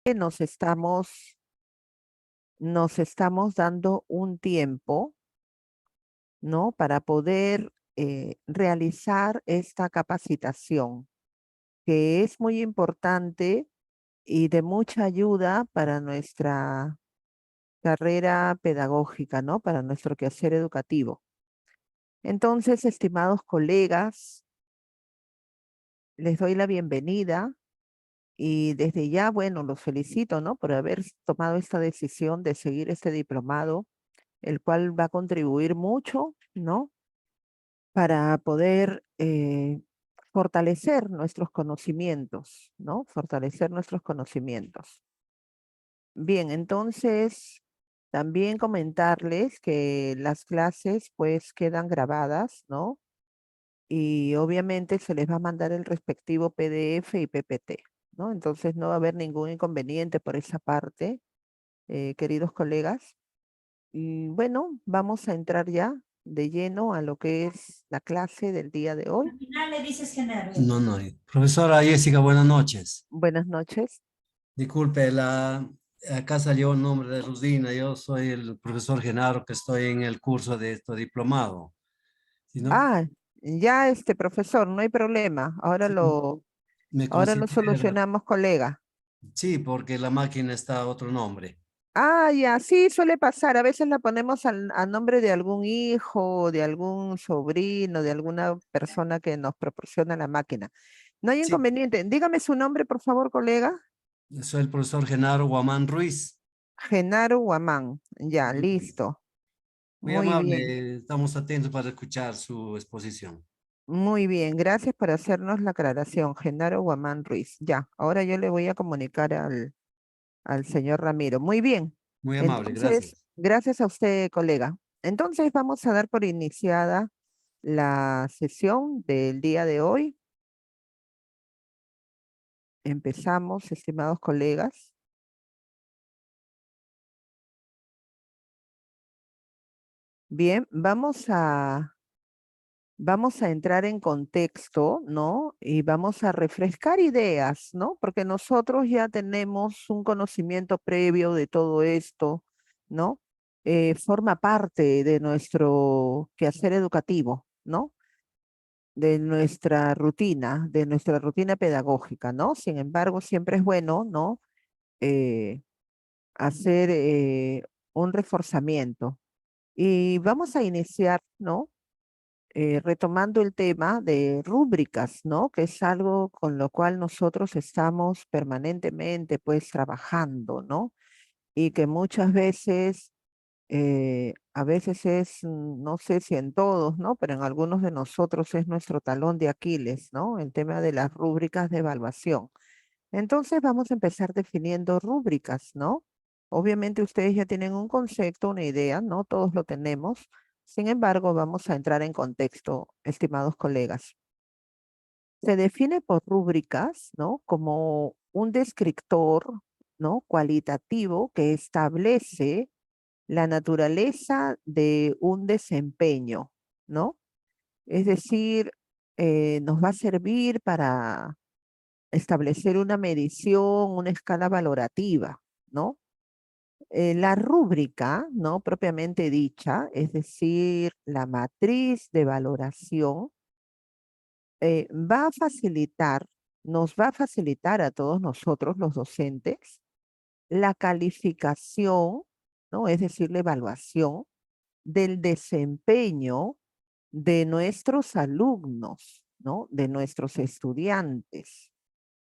nos estamos dando un tiempo, ¿no? Para poder realizar esta capacitación, que es muy importante y de mucha ayuda para nuestra carrera pedagógica, ¿no? Para nuestro quehacer educativo. Entonces, estimados colegas, les doy la bienvenida y desde ya, bueno, los felicito, ¿no? Por haber tomado esta decisión de seguir este diplomado, el cual va a contribuir mucho, ¿no? Para poder fortalecer nuestros conocimientos, ¿no? Fortalecer nuestros conocimientos. Bien, entonces también comentarles que las clases pues quedan grabadas, ¿no? Y obviamente se les va a mandar el respectivo PDF y PPT, ¿no? Entonces no va a haber ningún inconveniente por esa parte, queridos colegas. Y bueno, vamos a entrar ya de lleno a lo que es la clase del día de hoy. Al final le dices Genaro. No, no. Profesora Jessica, buenas noches. Buenas noches. Disculpe, acá salió un nombre de Rudina. Yo soy el profesor Genaro que estoy en el curso de este diplomado. Si no, Ah, ya profesor, no hay problema. sí, me Ahora lo considera. solucionamos, colega. Sí, porque la máquina está a otro nombre. Ah, ya, sí, suele pasar. A veces la ponemos a nombre de algún hijo, de algún sobrino, de alguna persona que nos proporciona la máquina. No hay Sí, inconveniente. Dígame su nombre, por favor, colega. soy el profesor Genaro Guamán Ruiz. Genaro Guamán. Ya, Ruiz. listo. Muy Muy bien, amable, estamos atentos para escuchar su exposición. muy bien. Gracias por hacernos la aclaración, Genaro Guamán Ruiz. Ya, ahora yo le voy a comunicar al señor Ramiro. Muy bien. Muy amable, Entonces, gracias. gracias a usted, colega. Entonces, vamos a dar por iniciada la sesión del día de hoy. Empezamos, estimados colegas. Bien, vamos a entrar en contexto, ¿no? Y vamos a refrescar ideas, ¿no? Porque nosotros ya tenemos un conocimiento previo de todo esto, ¿no? Forma parte de nuestro quehacer educativo, ¿no? De nuestra rutina pedagógica, ¿no? Sin embargo, siempre es bueno, ¿no? Eh, hacer un reforzamiento. Y vamos a iniciar, ¿no? Retomando el tema de rúbricas, ¿no? Que es algo con lo cual nosotros estamos permanentemente, pues, trabajando, ¿no? Y que muchas veces, a veces es, no sé si en todos, ¿no? Pero en algunos de nosotros es nuestro talón de Aquiles, ¿no? El tema de las rúbricas de evaluación. Entonces vamos a empezar definiendo rúbricas, ¿no? Obviamente ustedes ya tienen un concepto, una idea, ¿no? Todos lo tenemos. Sin embargo, vamos a entrar en contexto, estimados colegas. Se define por rúbricas, ¿no? Como un descriptor, ¿no? Cualitativo que establece la naturaleza de un desempeño, ¿no? Es decir, nos va a servir para establecer una medición, una escala valorativa, ¿no? La rúbrica, ¿no? Propiamente dicha, es decir, la matriz de valoración, va a facilitar, nos va a facilitar a todos nosotros, los docentes, la calificación, ¿no? Es decir, la evaluación del desempeño de nuestros alumnos, ¿no? De nuestros estudiantes,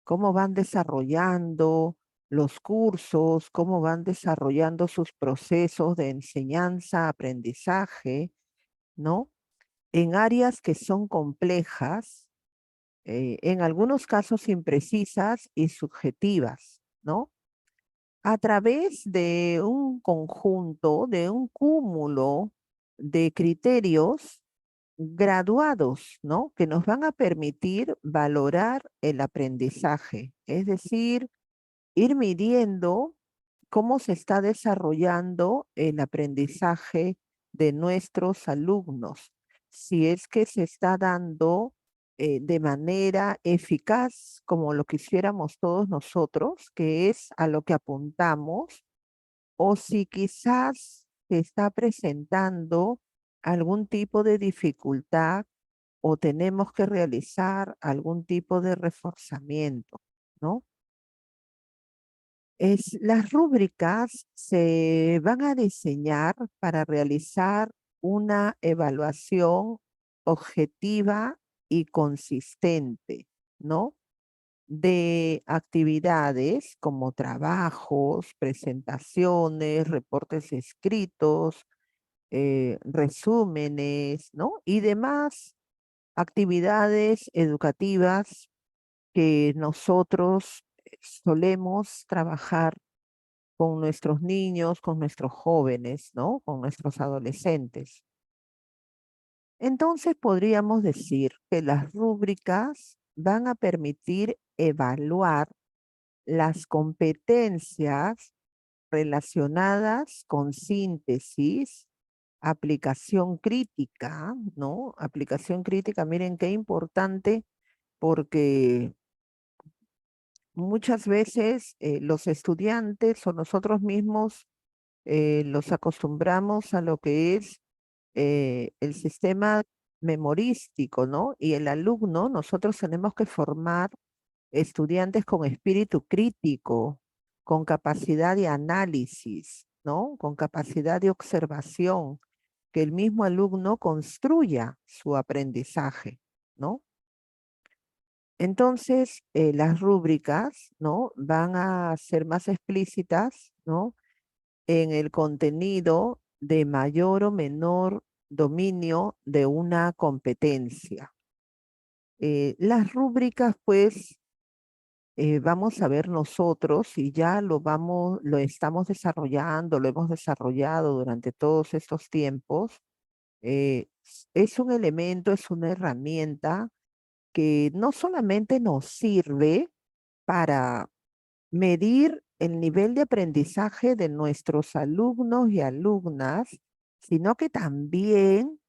cómo van desarrollando los cursos, cómo van desarrollando sus procesos de enseñanza, aprendizaje, ¿no? En áreas que son complejas, en algunos casos imprecisas y subjetivas, ¿no? A través de un conjunto, de un cúmulo de criterios graduados, ¿no? Que nos van a permitir valorar el aprendizaje, es decir, ir midiendo cómo se está desarrollando el aprendizaje de nuestros alumnos, si es que se está dando de manera eficaz como lo quisiéramos todos nosotros, que es a lo que apuntamos, o si quizás se está presentando algún tipo de dificultad o tenemos que realizar algún tipo de reforzamiento, ¿no? Las rúbricas se van a diseñar para realizar una evaluación objetiva y consistente, ¿no? De actividades como trabajos, presentaciones, reportes escritos, resúmenes, ¿no? Y demás actividades educativas que nosotros solemos trabajar con nuestros niños, con nuestros jóvenes, ¿no? Con nuestros adolescentes. Entonces podríamos decir que las rúbricas van a permitir evaluar las competencias relacionadas con síntesis, aplicación crítica, ¿no? Aplicación crítica, miren qué importante porque muchas veces los estudiantes o nosotros mismos los acostumbramos a lo que es el sistema memorístico, ¿no? Y el alumno, nosotros tenemos que formar estudiantes con espíritu crítico, con capacidad de análisis, ¿no? Con capacidad de observación, que el mismo alumno construya su aprendizaje, ¿no? Entonces, las rúbricas, ¿no? Van a ser más explícitas, ¿no? En el contenido de mayor o menor dominio de una competencia. Las rúbricas, pues, vamos a ver nosotros y ya lo estamos desarrollando, lo hemos desarrollado durante todos estos tiempos. Es un elemento, es una herramienta que no solamente nos sirve para medir el nivel de aprendizaje de nuestros alumnos y alumnas, sino que también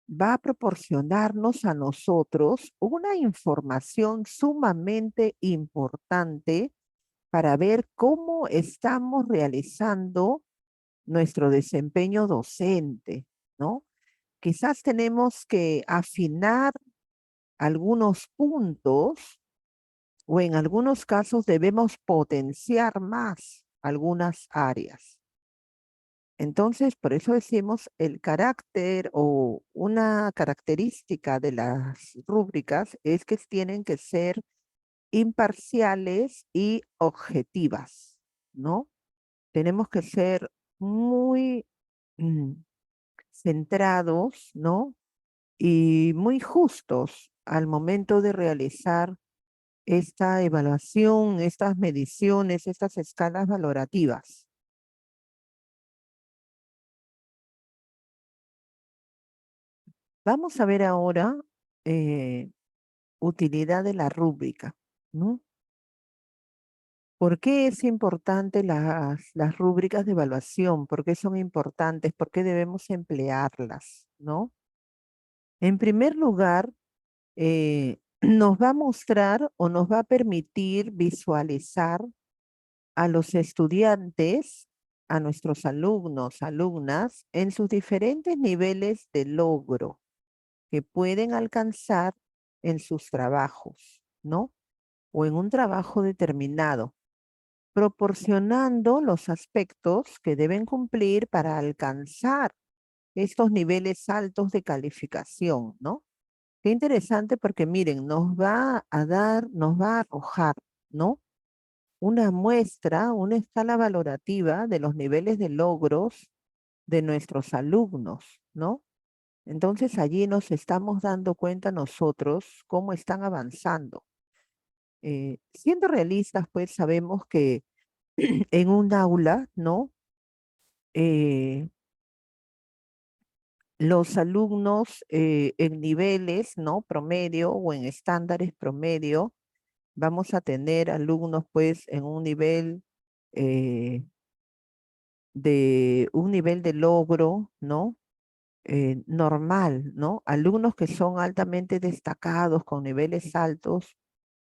va a proporcionarnos a nosotros una información sumamente importante para ver cómo estamos realizando nuestro desempeño docente, ¿no? Quizás tenemos que afinar algunos puntos o en algunos casos debemos potenciar más algunas áreas. Entonces, por eso decimos el carácter o una característica de las rúbricas es que tienen que ser imparciales y objetivas, ¿no? Tenemos que ser muy mm, centrados, ¿no? Y muy justos al momento de realizar esta evaluación, estas mediciones, estas escalas valorativas. Vamos a ver ahora eh, utilidad de la rúbrica, ¿no? ¿Por qué es importante las rúbricas de evaluación? ¿Por qué son importantes? ¿Por qué debemos emplearlas? ¿No? En primer lugar, nos va a mostrar o nos va a permitir visualizar a los estudiantes, a nuestros alumnos, alumnas, en sus diferentes niveles de logro que pueden alcanzar en sus trabajos, ¿no? O en un trabajo determinado, proporcionando los aspectos que deben cumplir para alcanzar estos niveles altos de calificación, ¿no? Qué interesante porque miren, nos va a dar, nos va a arrojar, ¿no? Una muestra, una escala valorativa de los niveles de logros de nuestros alumnos, ¿no? Entonces allí nos estamos dando cuenta nosotros cómo están avanzando. Siendo realistas, pues sabemos que en un aula, ¿no? Eh, los alumnos en niveles, ¿no? Promedio o en estándares promedio, vamos a tener alumnos pues en eh, un nivel de logro, ¿no? normal, ¿no? Alumnos que son altamente destacados, con niveles altos,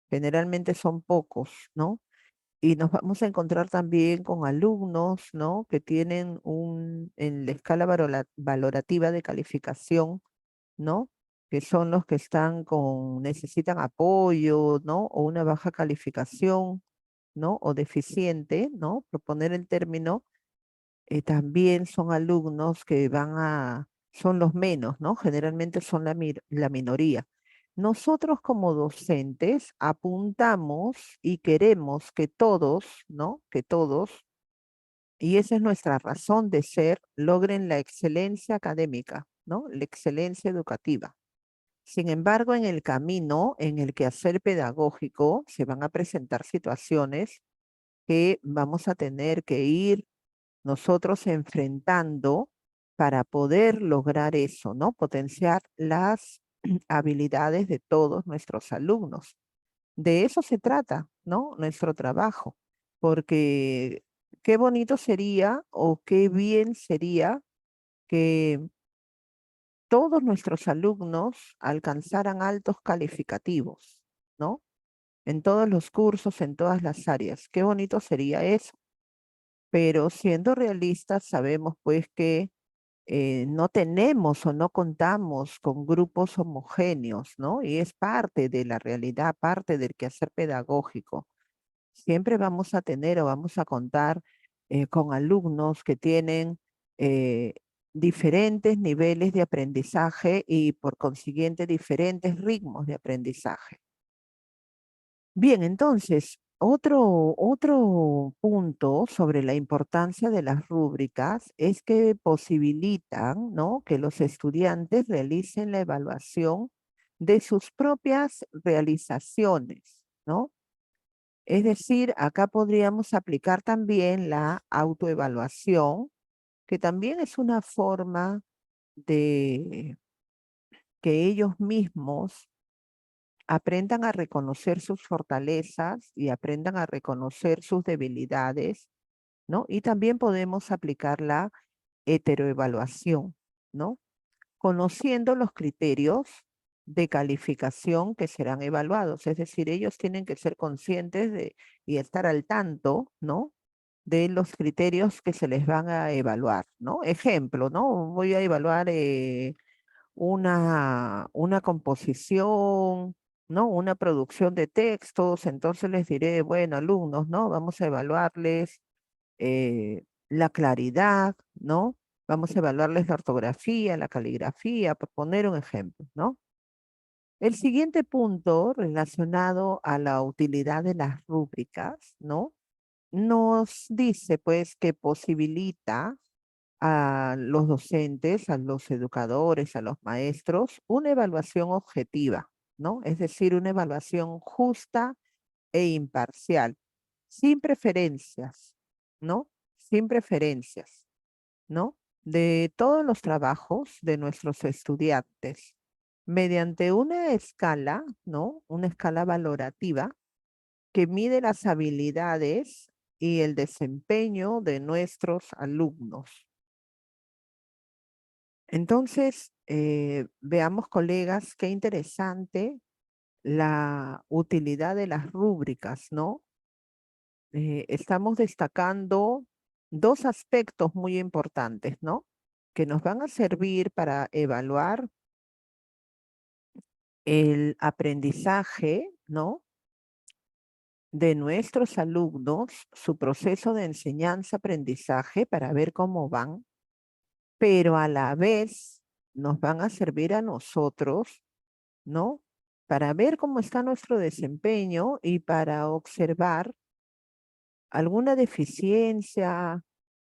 generalmente son pocos, ¿no? Y nos vamos a encontrar también con alumnos, ¿no? Que tienen en la escala valorativa de calificación, ¿no? Que son los que necesitan apoyo, ¿no? O una baja calificación, ¿no? O deficiente, ¿no? Por poner el término, también son alumnos que son los menos, ¿no? Generalmente son la minoría. Nosotros como docentes apuntamos y queremos que todos, ¿no? Que todos, y esa es nuestra razón de ser, logren la excelencia académica, ¿no? La excelencia educativa. Sin embargo, en el camino, en el quehacer pedagógico, se van a presentar situaciones que vamos a tener que ir nosotros enfrentando para poder lograr eso, ¿no? Potenciar las habilidades de todos nuestros alumnos. De eso se trata, ¿no? Nuestro trabajo, porque qué bonito sería o qué bien sería que todos nuestros alumnos alcanzaran altos calificativos, ¿no? En todos los cursos, en todas las áreas. Qué bonito sería eso. Pero siendo realistas, sabemos pues que no tenemos o no contamos con grupos homogéneos, ¿no? Y es parte de la realidad, parte del quehacer pedagógico. Siempre vamos a tener o vamos a contar con alumnos que tienen eh, diferentes niveles de aprendizaje y por consiguiente diferentes ritmos de aprendizaje. Bien, entonces, otro punto sobre la importancia de las rúbricas es que posibilitan, ¿no? Que los estudiantes realicen la evaluación de sus propias realizaciones, ¿no? Es decir, acá podríamos aplicar también la autoevaluación, que también es una forma de que ellos mismos aprendan a reconocer sus fortalezas y aprendan a reconocer sus debilidades, ¿no? Y también podemos aplicar la heteroevaluación, ¿no? Conociendo los criterios de calificación que serán evaluados, es decir, ellos tienen que ser conscientes y estar al tanto, ¿no? De los criterios que se les van a evaluar, ¿no? Ejemplo, ¿no? Voy a evaluar una composición, ¿no? Una producción de textos, entonces les diré, bueno, alumnos, ¿no? Vamos a evaluarles la claridad, ¿no? Vamos a evaluarles la ortografía, la caligrafía, por poner un ejemplo, ¿no? El siguiente punto relacionado a la utilidad de las rúbricas, ¿no? Nos dice, pues, que posibilita a los docentes, a los educadores, a los maestros, una evaluación objetiva, ¿no? Es decir, una evaluación justa e imparcial, sin preferencias, ¿no? Sin preferencias, ¿no? De todos los trabajos de nuestros estudiantes, mediante una escala, ¿no? Una escala valorativa que mide las habilidades y el desempeño de nuestros alumnos. Entonces, veamos, colegas, qué interesante la utilidad de las rúbricas, ¿no? Estamos destacando dos aspectos muy importantes, ¿no? Que nos van a servir para evaluar el aprendizaje, ¿no? De nuestros alumnos, su proceso de enseñanza-aprendizaje para ver cómo van, pero a la vez nos van a servir a nosotros, ¿no? Para ver cómo está nuestro desempeño y para observar alguna deficiencia,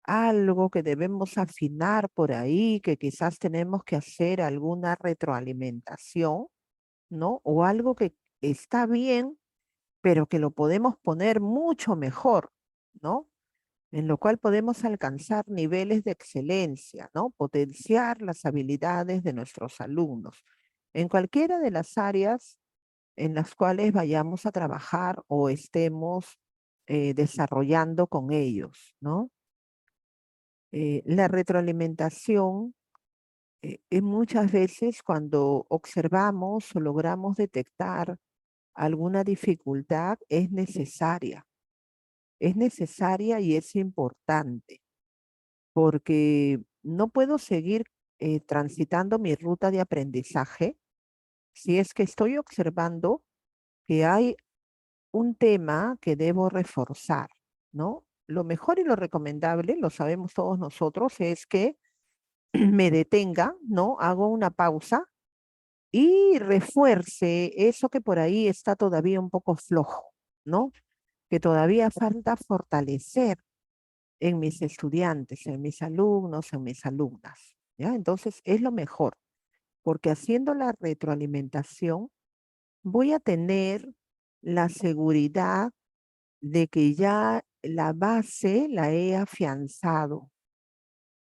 algo que debemos afinar por ahí, que quizás tenemos que hacer alguna retroalimentación, ¿no? O algo que está bien, pero que lo podemos poner mucho mejor, ¿no? En lo cual podemos alcanzar niveles de excelencia, ¿no? Potenciar las habilidades de nuestros alumnos en cualquiera de las áreas en las cuales vayamos a trabajar o estemos desarrollando con ellos, ¿no? La retroalimentación muchas veces cuando observamos o logramos detectar alguna dificultad, es necesaria y es importante, porque no puedo seguir transitando mi ruta de aprendizaje si es que estoy observando que hay un tema que debo reforzar, ¿no? Lo mejor y lo recomendable, lo sabemos todos nosotros, es que me detenga, ¿no? Hago una pausa y refuerce eso que por ahí está todavía un poco flojo, ¿no? Que todavía falta fortalecer en mis estudiantes, en mis alumnos, en mis alumnas, ¿ya? Entonces es lo mejor, porque haciendo la retroalimentación voy a tener la seguridad de que ya la base la he afianzado.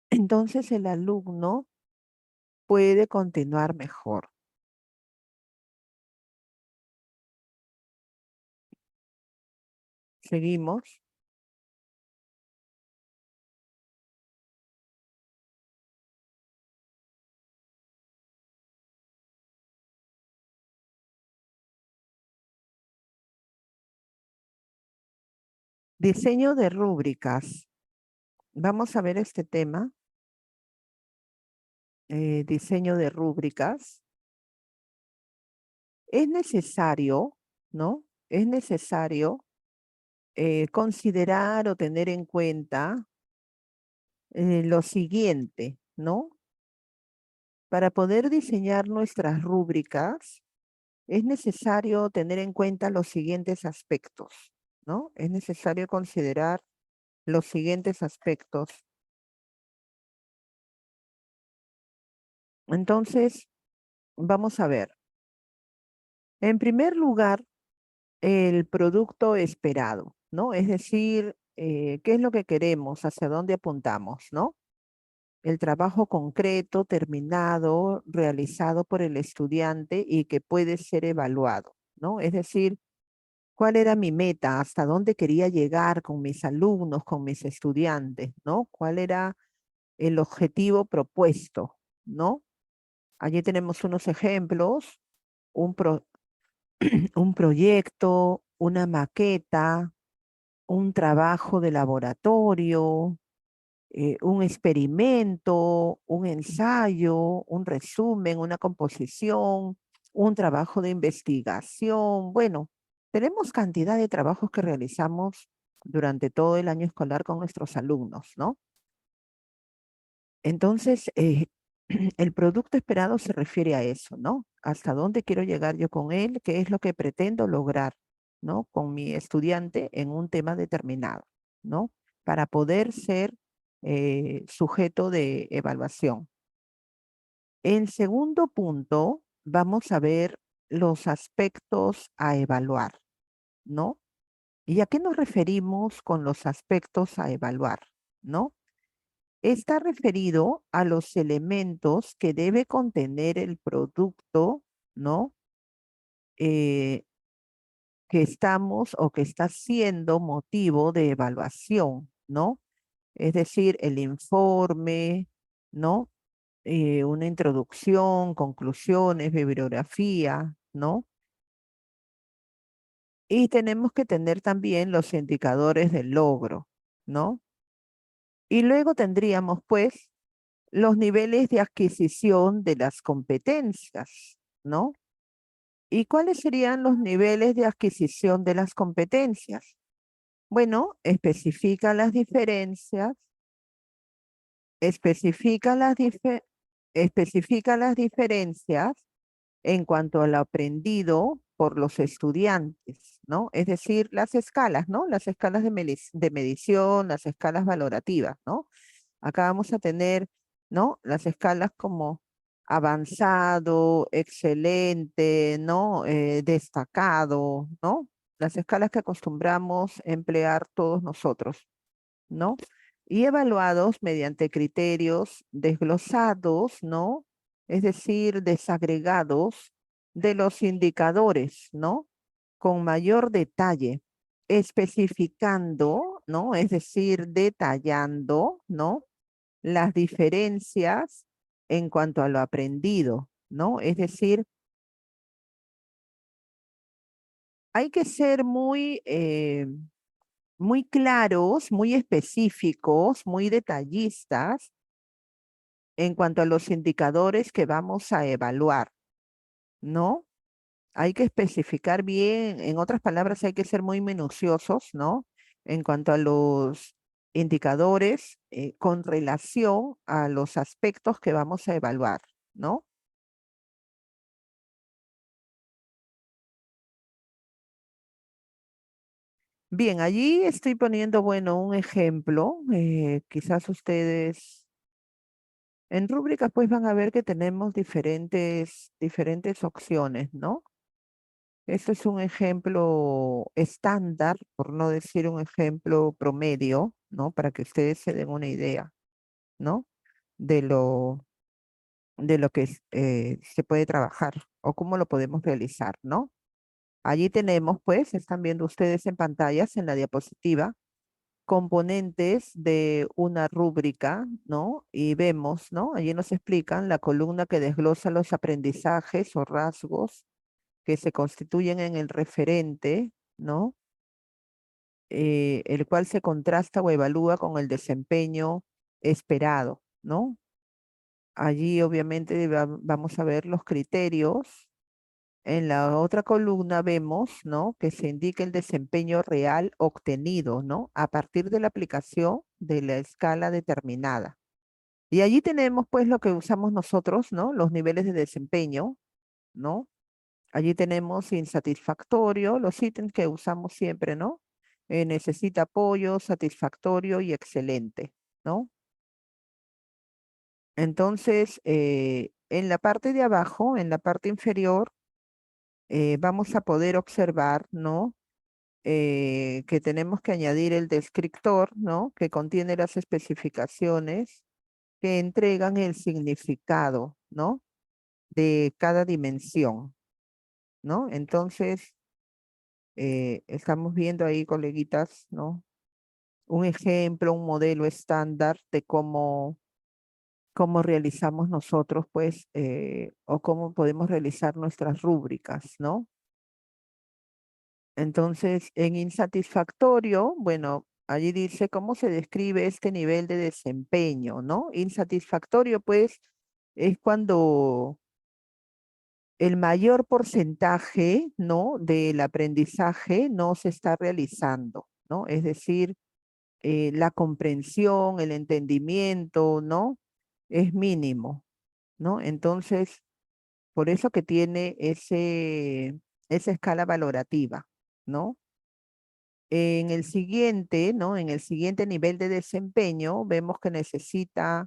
Entonces el alumno puede continuar mejor. Seguimos. Diseño de rúbricas. Vamos a ver este tema. Diseño de rúbricas. Es necesario, ¿no? Es necesario considerar o tener en cuenta lo siguiente, ¿no? Para poder diseñar nuestras rúbricas, es necesario tener en cuenta los siguientes aspectos, ¿no? Es necesario considerar los siguientes aspectos. Entonces, vamos a ver. En primer lugar, el producto esperado, ¿no? Es decir, qué es lo que queremos, hacia dónde apuntamos, ¿no? El trabajo concreto, terminado, realizado por el estudiante y que puede ser evaluado, ¿no? Es decir, cuál era mi meta, hasta dónde quería llegar con mis alumnos, con mis estudiantes, ¿no? ¿Cuál era el objetivo propuesto, ¿no? Allí tenemos unos ejemplos, un, un proyecto, una maqueta, un trabajo de laboratorio, un experimento, un ensayo, un resumen, una composición, un trabajo de investigación. Bueno, tenemos cantidad de trabajos que realizamos durante todo el año escolar con nuestros alumnos, ¿no? Entonces, el producto esperado se refiere a eso, ¿no? ¿Hasta dónde quiero llegar yo con él? ¿Qué es lo que pretendo lograr, ¿no? Con mi estudiante en un tema determinado, ¿no? Para poder ser sujeto de evaluación. En segundo punto, vamos a ver los aspectos a evaluar, ¿no? ¿Y a qué nos referimos con los aspectos a evaluar, ¿no? Está referido a los elementos que debe contener el producto, ¿no? Eh, que estamos o que está siendo motivo de evaluación, ¿no? Es decir, el informe, ¿no? Una introducción, conclusiones, bibliografía, ¿no? Y tenemos que tener también los indicadores del logro, ¿no? Y luego tendríamos, pues, los niveles de adquisición de las competencias, ¿no? ¿Y cuáles serían los niveles de adquisición de las competencias? Bueno, especifica las, dife- especifica las diferencias en cuanto al aprendido por los estudiantes, ¿no? Es decir, las escalas, ¿no? Las escalas de medición, las escalas valorativas, ¿no? Acá vamos a tener, ¿no? Las escalas como avanzado, excelente, ¿no? Destacado, ¿no? Las escalas que acostumbramos emplear todos nosotros, ¿no? Y evaluados mediante criterios desglosados, ¿no? Es decir, desagregados de los indicadores, ¿no? Con mayor detalle, especificando, ¿no? Es decir, detallando, ¿no? Las diferencias en cuanto a lo aprendido, ¿no? Es decir, hay que ser muy claros, muy específicos, muy detallistas en cuanto a los indicadores que vamos a evaluar, ¿no? Hay que especificar bien, en otras palabras, hay que ser muy minuciosos, ¿no? En cuanto a los indicadores con relación a los aspectos que vamos a evaluar, ¿no? Bien, allí estoy poniendo, bueno, un ejemplo. Quizás ustedes en rúbricas pues van a ver que tenemos diferentes opciones, ¿no? Este es un ejemplo estándar, por no decir un ejemplo promedio, ¿no? Para que ustedes se den una idea, ¿no? De lo que se puede trabajar o cómo lo podemos realizar, ¿no? Allí tenemos, pues, están viendo ustedes en pantallas, en la diapositiva, componentes de una rúbrica, ¿no? Y vemos, ¿no? Allí nos explican la columna que desglosa los aprendizajes o rasgos que se constituyen en el referente, ¿no? El cual se contrasta o evalúa con el desempeño esperado, ¿no? Allí obviamente vamos a ver los criterios. En la otra columna vemos, ¿no? Que se indica el desempeño real obtenido, ¿no? A partir de la aplicación de la escala determinada. Y allí tenemos pues lo que usamos nosotros, ¿no? Los niveles de desempeño, ¿no? Allí tenemos insatisfactorio, los ítems que usamos siempre, ¿no? Necesita apoyo, satisfactorio y excelente, ¿no? Entonces, en la parte de abajo, en la parte inferior, vamos a poder observar, ¿no? Que tenemos que añadir el descriptor, ¿no? Que contiene las especificaciones que entregan el significado, ¿no? De cada dimensión, ¿no? Entonces, estamos viendo ahí, coleguitas, ¿no? Un ejemplo, un modelo estándar de cómo realizamos nosotros, pues, o cómo podemos realizar nuestras rúbricas, ¿no? Entonces, en insatisfactorio, bueno, allí dice cómo se describe este nivel de desempeño, ¿no? Insatisfactorio, pues, es cuando el mayor porcentaje, ¿no? Del aprendizaje no se está realizando, ¿no? Es decir, la comprensión, el entendimiento, ¿no? Es mínimo, ¿no? Entonces, por eso que tiene esa escala valorativa, ¿no? En el siguiente, ¿no? En el siguiente nivel de desempeño, vemos que necesita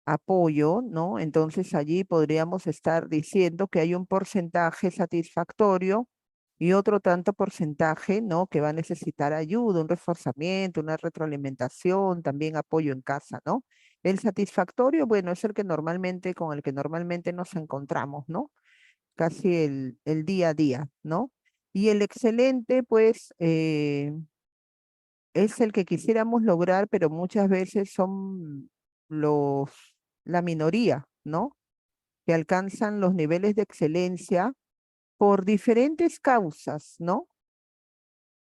apoyo, ¿no? Entonces allí podríamos estar diciendo que hay un porcentaje satisfactorio y otro tanto porcentaje, ¿no? Que va a necesitar ayuda, un reforzamiento, una retroalimentación, también apoyo en casa, ¿no? El satisfactorio, bueno, es el que normalmente, con el que normalmente nos encontramos, ¿no? Casi el día a día, ¿no? Y el excelente, pues, es el que quisiéramos lograr, pero muchas veces son los, la minoría, ¿no? Que alcanzan los niveles de excelencia por diferentes causas, ¿no?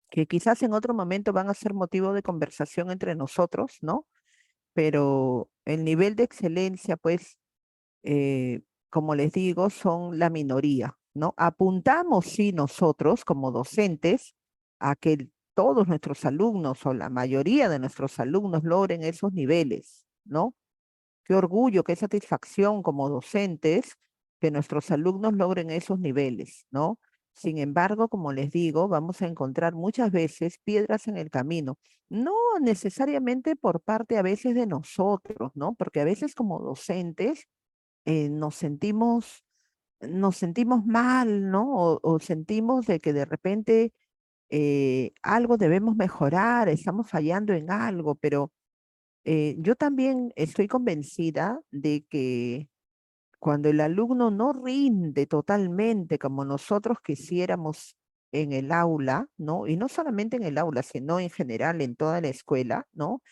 Que quizás en otro momento van a ser motivo de conversación entre nosotros, ¿no? Pero el nivel de excelencia, pues, eh, como les digo, son la minoría, ¿no? Apuntamos, sí, nosotros como docentes a que todos nuestros alumnos o la mayoría de nuestros alumnos logren esos niveles, ¿no? Qué orgullo, qué satisfacción como docentes que nuestros alumnos logren esos niveles, ¿no? Sin embargo, como les digo, vamos a encontrar muchas veces piedras en el camino, no necesariamente por parte a veces de nosotros, ¿no? Porque a veces como docentes nos sentimos mal, ¿no? O sentimos de que de repente algo debemos mejorar, estamos fallando en algo, pero yo también estoy convencida de que cuando el alumno no rinde totalmente como nosotros quisiéramos en el aula, ¿no? Y no solamente en el aula, sino en general en toda la escuela, ¿no?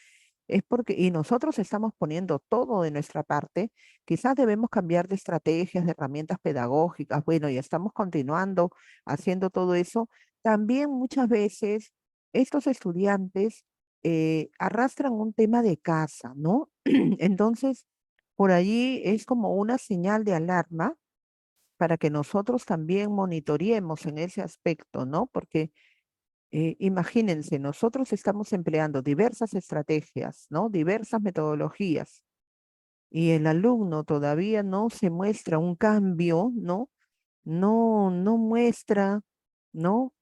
es porque, y nosotros estamos poniendo todo de nuestra parte, quizás debemos cambiar de estrategias, de herramientas pedagógicas, bueno, y estamos continuando haciendo todo eso. También muchas veces estos estudiantes arrastran un tema de casa, ¿no? Entonces, por allí es como una señal de alarma para que nosotros también monitoreemos en ese aspecto, ¿no? Porque imagínense, nosotros estamos empleando diversas estrategias, ¿no? Diversas metodologías y el alumno todavía no se muestra un cambio, ¿no? No muestra, ¿no?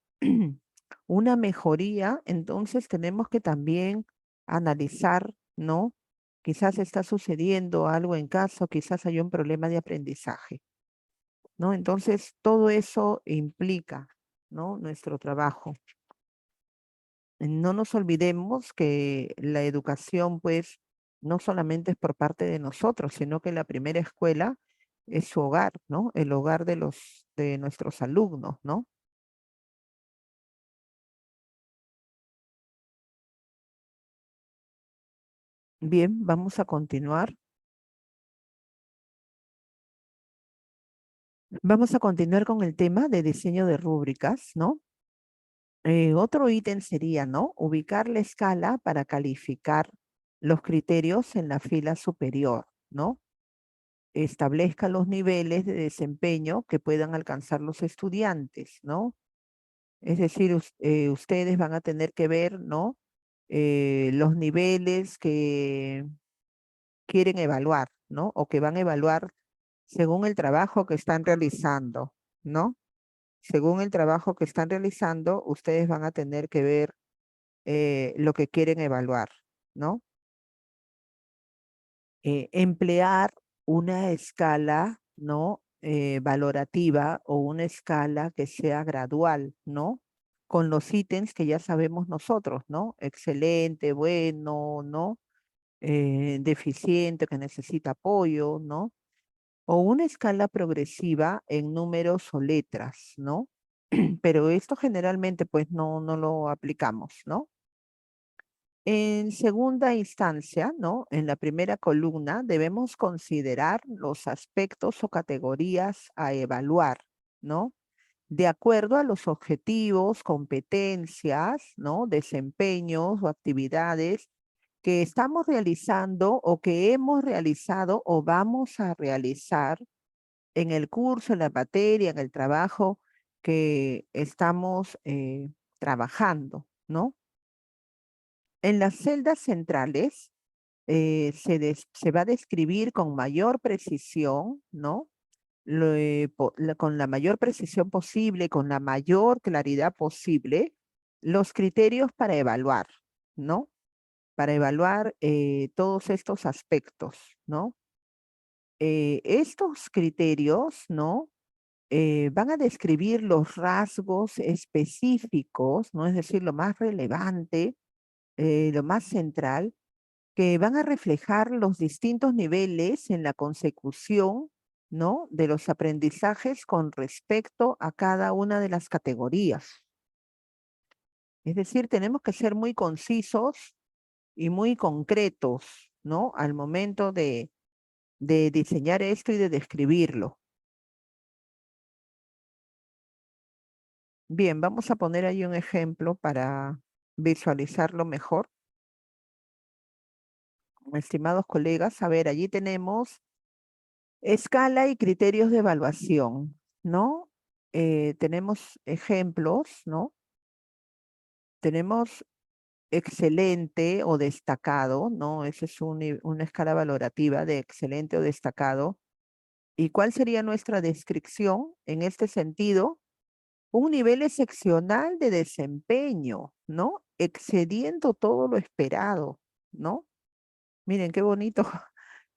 Una mejoría, entonces tenemos que también analizar, ¿no? Quizás está sucediendo algo en casa, o quizás hay un problema de aprendizaje, ¿no? Entonces, todo eso implica, ¿no? Nuestro trabajo. No nos olvidemos que la educación, pues, no solamente es por parte de nosotros, sino que la primera escuela es su hogar, ¿no? El hogar de nuestros alumnos, ¿no? Bien, vamos a continuar. Vamos a continuar con el tema de diseño de rúbricas, ¿no? Otro ítem sería, ¿no? Ubicar la escala para calificar los criterios en la fila superior, ¿no? Establezca los niveles de desempeño que puedan alcanzar los estudiantes, ¿no? Es decir, ustedes van a tener que ver, ¿no? Los niveles que quieren evaluar, ¿no? O que van a evaluar según el trabajo que están realizando, ¿no? Según el trabajo que están realizando, ustedes van a tener que ver lo que quieren evaluar, ¿no? Emplear una escala, ¿no? Valorativa o una escala que sea gradual, ¿no? Con los ítems que ya sabemos nosotros, ¿no? Excelente, bueno, ¿no? Deficiente, que necesita apoyo, ¿no? O una escala progresiva en números o letras, ¿no? Pero esto generalmente pues no lo aplicamos, ¿no? En segunda instancia, ¿no? En la primera columna debemos considerar los aspectos o categorías a evaluar, ¿no? De acuerdo a los objetivos, competencias, ¿no? Desempeños o actividades que estamos realizando o que hemos realizado o vamos a realizar en el curso, en la materia, en el trabajo que estamos trabajando, ¿no? En las celdas centrales se va a describir con mayor precisión, ¿no? Con la mayor precisión posible, con la mayor claridad posible, los criterios para evaluar, ¿no? Para evaluar todos estos aspectos, ¿no? Estos criterios, ¿no? Van a describir los rasgos específicos, ¿no? Es decir, lo más relevante, lo más central que van a reflejar los distintos niveles en la consecución, ¿no? De los aprendizajes con respecto a cada una de las categorías. Es decir, tenemos que ser muy concisos y muy concretos, ¿no? Al momento de diseñar esto y de describirlo. Bien, vamos a poner ahí un ejemplo para visualizarlo mejor. Estimados colegas, a ver, allí tenemos escala y criterios de evaluación, ¿no? Tenemos ejemplos, ¿no? Tenemos excelente o destacado, ¿no? Esa es una escala valorativa de excelente o destacado. ¿Y cuál sería nuestra descripción en este sentido? Un nivel excepcional de desempeño, ¿no? Excediendo todo lo esperado, ¿no? Miren qué bonito,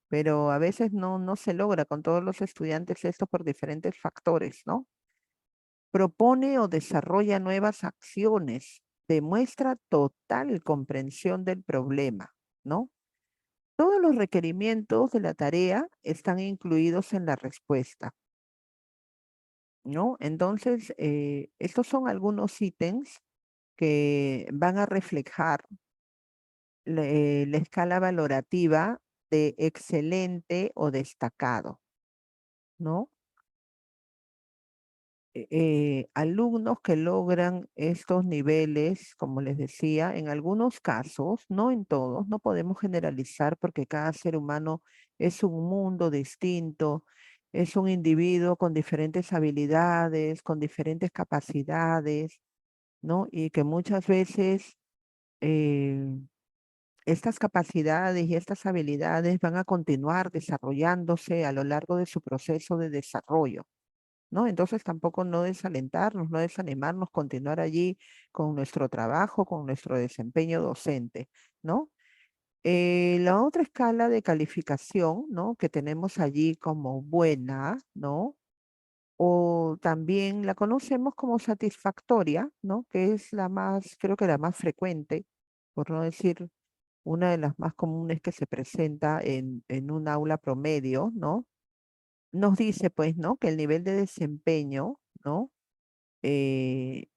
pero a veces no se logra con todos los estudiantes esto por diferentes factores, ¿no? Propone o desarrolla nuevas acciones, demuestra total comprensión del problema, ¿no? Todos los requerimientos de la tarea están incluidos en la respuesta, ¿no? Entonces, estos son algunos ítems que van a reflejar la escala valorativa de excelente o destacado, ¿no? Alumnos que logran estos niveles, como les decía, en algunos casos, no en todos, no podemos generalizar porque cada ser humano es un mundo distinto, es un individuo con diferentes habilidades, con diferentes capacidades, ¿no? Y que muchas veces eh, estas capacidades y estas habilidades van a continuar desarrollándose a lo largo de su proceso de desarrollo, ¿no? Entonces tampoco no desalentarnos, no desanimarnos, continuar allí con nuestro trabajo, con nuestro desempeño docente, ¿no? La otra escala de calificación, ¿no? Que tenemos allí como buena, ¿no? O también la conocemos como satisfactoria, ¿no? Que es la más, creo que la más frecuente, por no decir una de las más comunes que se presenta en un aula promedio, ¿no? Nos dice, pues, ¿no? Que el nivel de desempeño, ¿no? eh,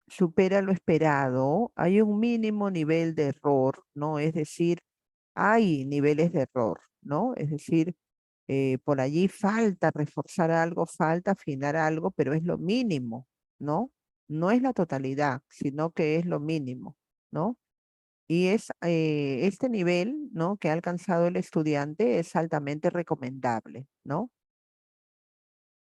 supera lo esperado, hay un mínimo nivel de error, ¿no? Es decir, hay niveles de error, ¿no? Es decir, por allí falta reforzar algo, falta afinar algo, pero es lo mínimo, ¿no? No es la totalidad, sino que es lo mínimo, ¿no? Y es este nivel, ¿no? Que ha alcanzado el estudiante es altamente recomendable, ¿no?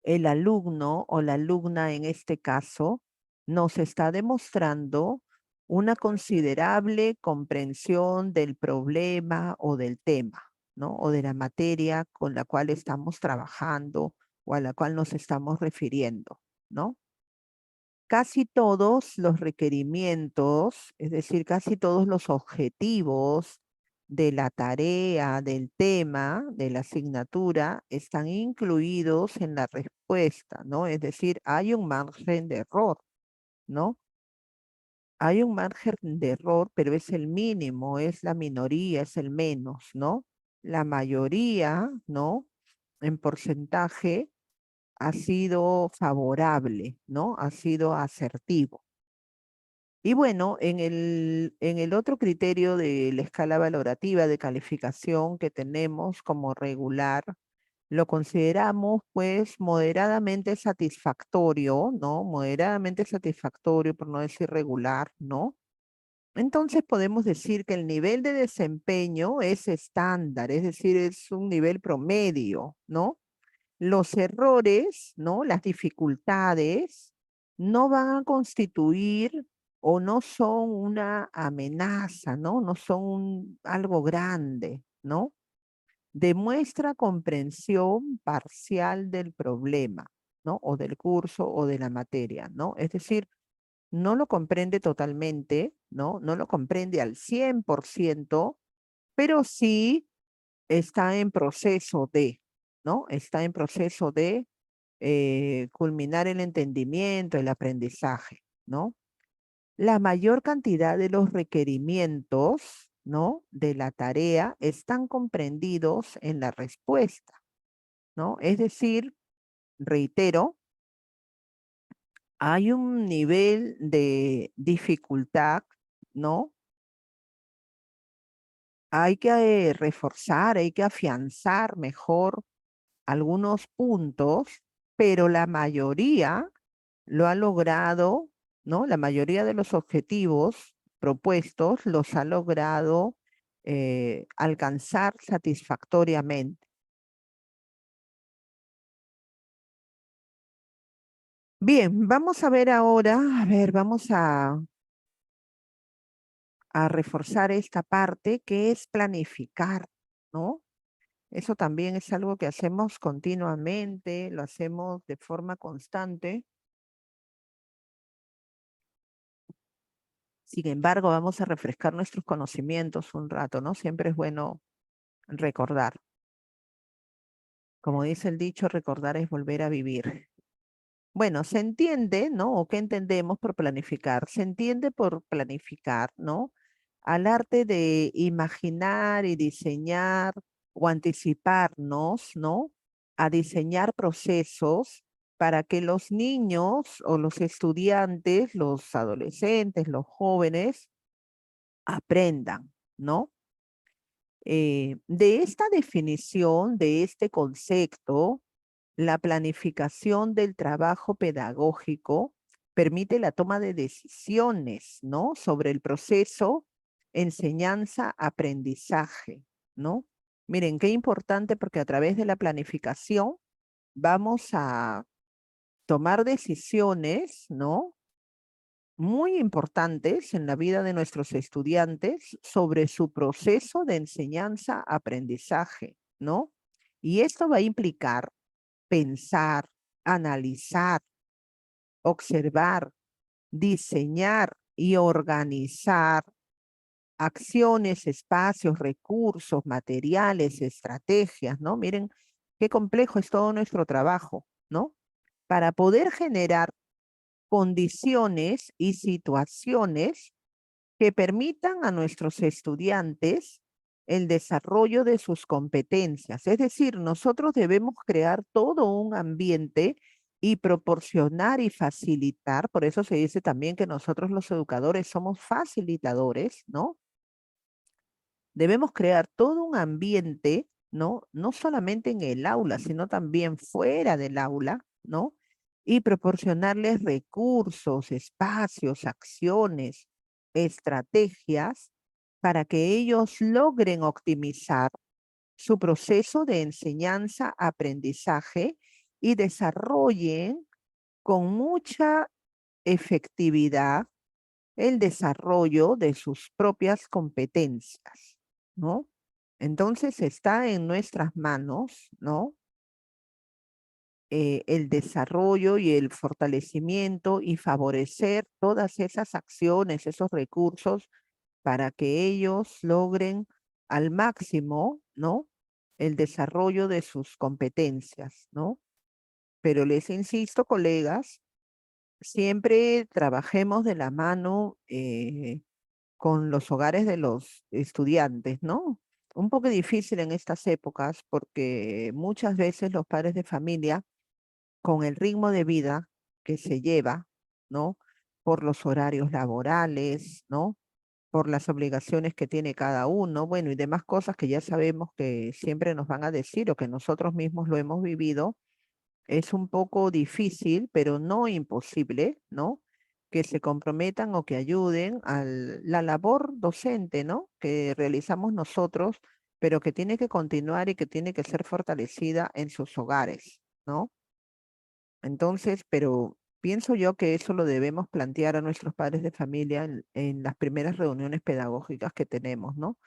El alumno o la alumna en este caso nos está demostrando una considerable comprensión del problema o del tema, ¿no? O de la materia con la cual estamos trabajando o a la cual nos estamos refiriendo, ¿no? Casi todos los requerimientos, es decir, casi todos los objetivos de la tarea, del tema, de la asignatura, están incluidos en la respuesta, ¿no? Es decir, hay un margen de error, ¿no? Hay un margen de error, pero es el mínimo, es la minoría, es el menos, ¿no? La mayoría, ¿no? En porcentaje ha sido favorable, ¿no? Ha sido asertivo. Y bueno, en el otro criterio de la escala valorativa de calificación que tenemos como regular, lo consideramos pues moderadamente satisfactorio, ¿no? Moderadamente satisfactorio, por no decir regular, ¿no? Entonces podemos decir que el nivel de desempeño es estándar, es decir, es un nivel promedio, ¿no? Los errores, ¿no? Las dificultades no van a constituir o no son una amenaza, ¿no? No son algo grande, ¿no? Demuestra comprensión parcial del problema, ¿no? O del curso o de la materia, ¿no? Es decir, no lo comprende totalmente, ¿no? No lo comprende al 100%, pero sí está en proceso de, ¿no? Está en proceso de culminar el entendimiento, el aprendizaje, ¿no? La mayor cantidad de los requerimientos, ¿no? De la tarea están comprendidos en la respuesta, ¿no? Es decir, reitero, hay un nivel de dificultad, ¿no? Hay que reforzar, hay que afianzar mejor algunos puntos, pero la mayoría lo ha logrado, ¿no? La mayoría de los objetivos propuestos los ha logrado alcanzar satisfactoriamente. Bien, vamos a ver ahora, a ver, vamos a reforzar esta parte que es planificar, ¿no? Eso también es algo que hacemos continuamente, lo hacemos de forma constante. Sin embargo, vamos a refrescar nuestros conocimientos un rato, ¿no? Siempre es bueno recordar. Como dice el dicho, recordar es volver a vivir. Bueno, se entiende, ¿no? ¿O qué entendemos por planificar? Se entiende por planificar, ¿no? Al arte de imaginar y diseñar o anticiparnos, ¿no? A diseñar procesos para que los niños o los estudiantes, los adolescentes, los jóvenes, aprendan, ¿no? De esta definición, de este concepto, la planificación del trabajo pedagógico permite la toma de decisiones, ¿no? Sobre el proceso enseñanza-aprendizaje, ¿no? Miren, qué importante porque a través de la planificación vamos a tomar decisiones, ¿no? Muy importantes en la vida de nuestros estudiantes sobre su proceso de enseñanza-aprendizaje, ¿no? Y esto va a implicar pensar, analizar, observar, diseñar y organizar acciones, espacios, recursos, materiales, estrategias, ¿no? Miren qué complejo es todo nuestro trabajo, ¿no? Para poder generar condiciones y situaciones que permitan a nuestros estudiantes el desarrollo de sus competencias. Es decir, nosotros debemos crear todo un ambiente y proporcionar y facilitar, por eso se dice también que nosotros los educadores somos facilitadores, ¿no? Debemos crear todo un ambiente, ¿no? No solamente en el aula, sino también fuera del aula, ¿no? Y proporcionarles recursos, espacios, acciones, estrategias para que ellos logren optimizar su proceso de enseñanza-aprendizaje y desarrollen con mucha efectividad el desarrollo de sus propias competencias, ¿no? Entonces está en nuestras manos, ¿no? El desarrollo y el fortalecimiento y favorecer todas esas acciones, esos recursos para que ellos logren al máximo, ¿no? El desarrollo de sus competencias, ¿no? Pero les insisto, colegas, siempre trabajemos de la mano con los hogares de los estudiantes, ¿no? Un poco difícil en estas épocas porque muchas veces los padres de familia, con el ritmo de vida que se lleva, ¿no? Por los horarios laborales, ¿no? Por las obligaciones que tiene cada uno, bueno, y demás cosas que ya sabemos que siempre nos van a decir o que nosotros mismos lo hemos vivido, es un poco difícil, pero no imposible, ¿no? Que se comprometan o que ayuden a la labor docente, ¿no? Que realizamos nosotros, pero que tiene que continuar y que tiene que ser fortalecida en sus hogares, ¿no? Entonces, pero pienso yo que eso lo debemos plantear a nuestros padres de familia en las primeras reuniones pedagógicas que tenemos, ¿no?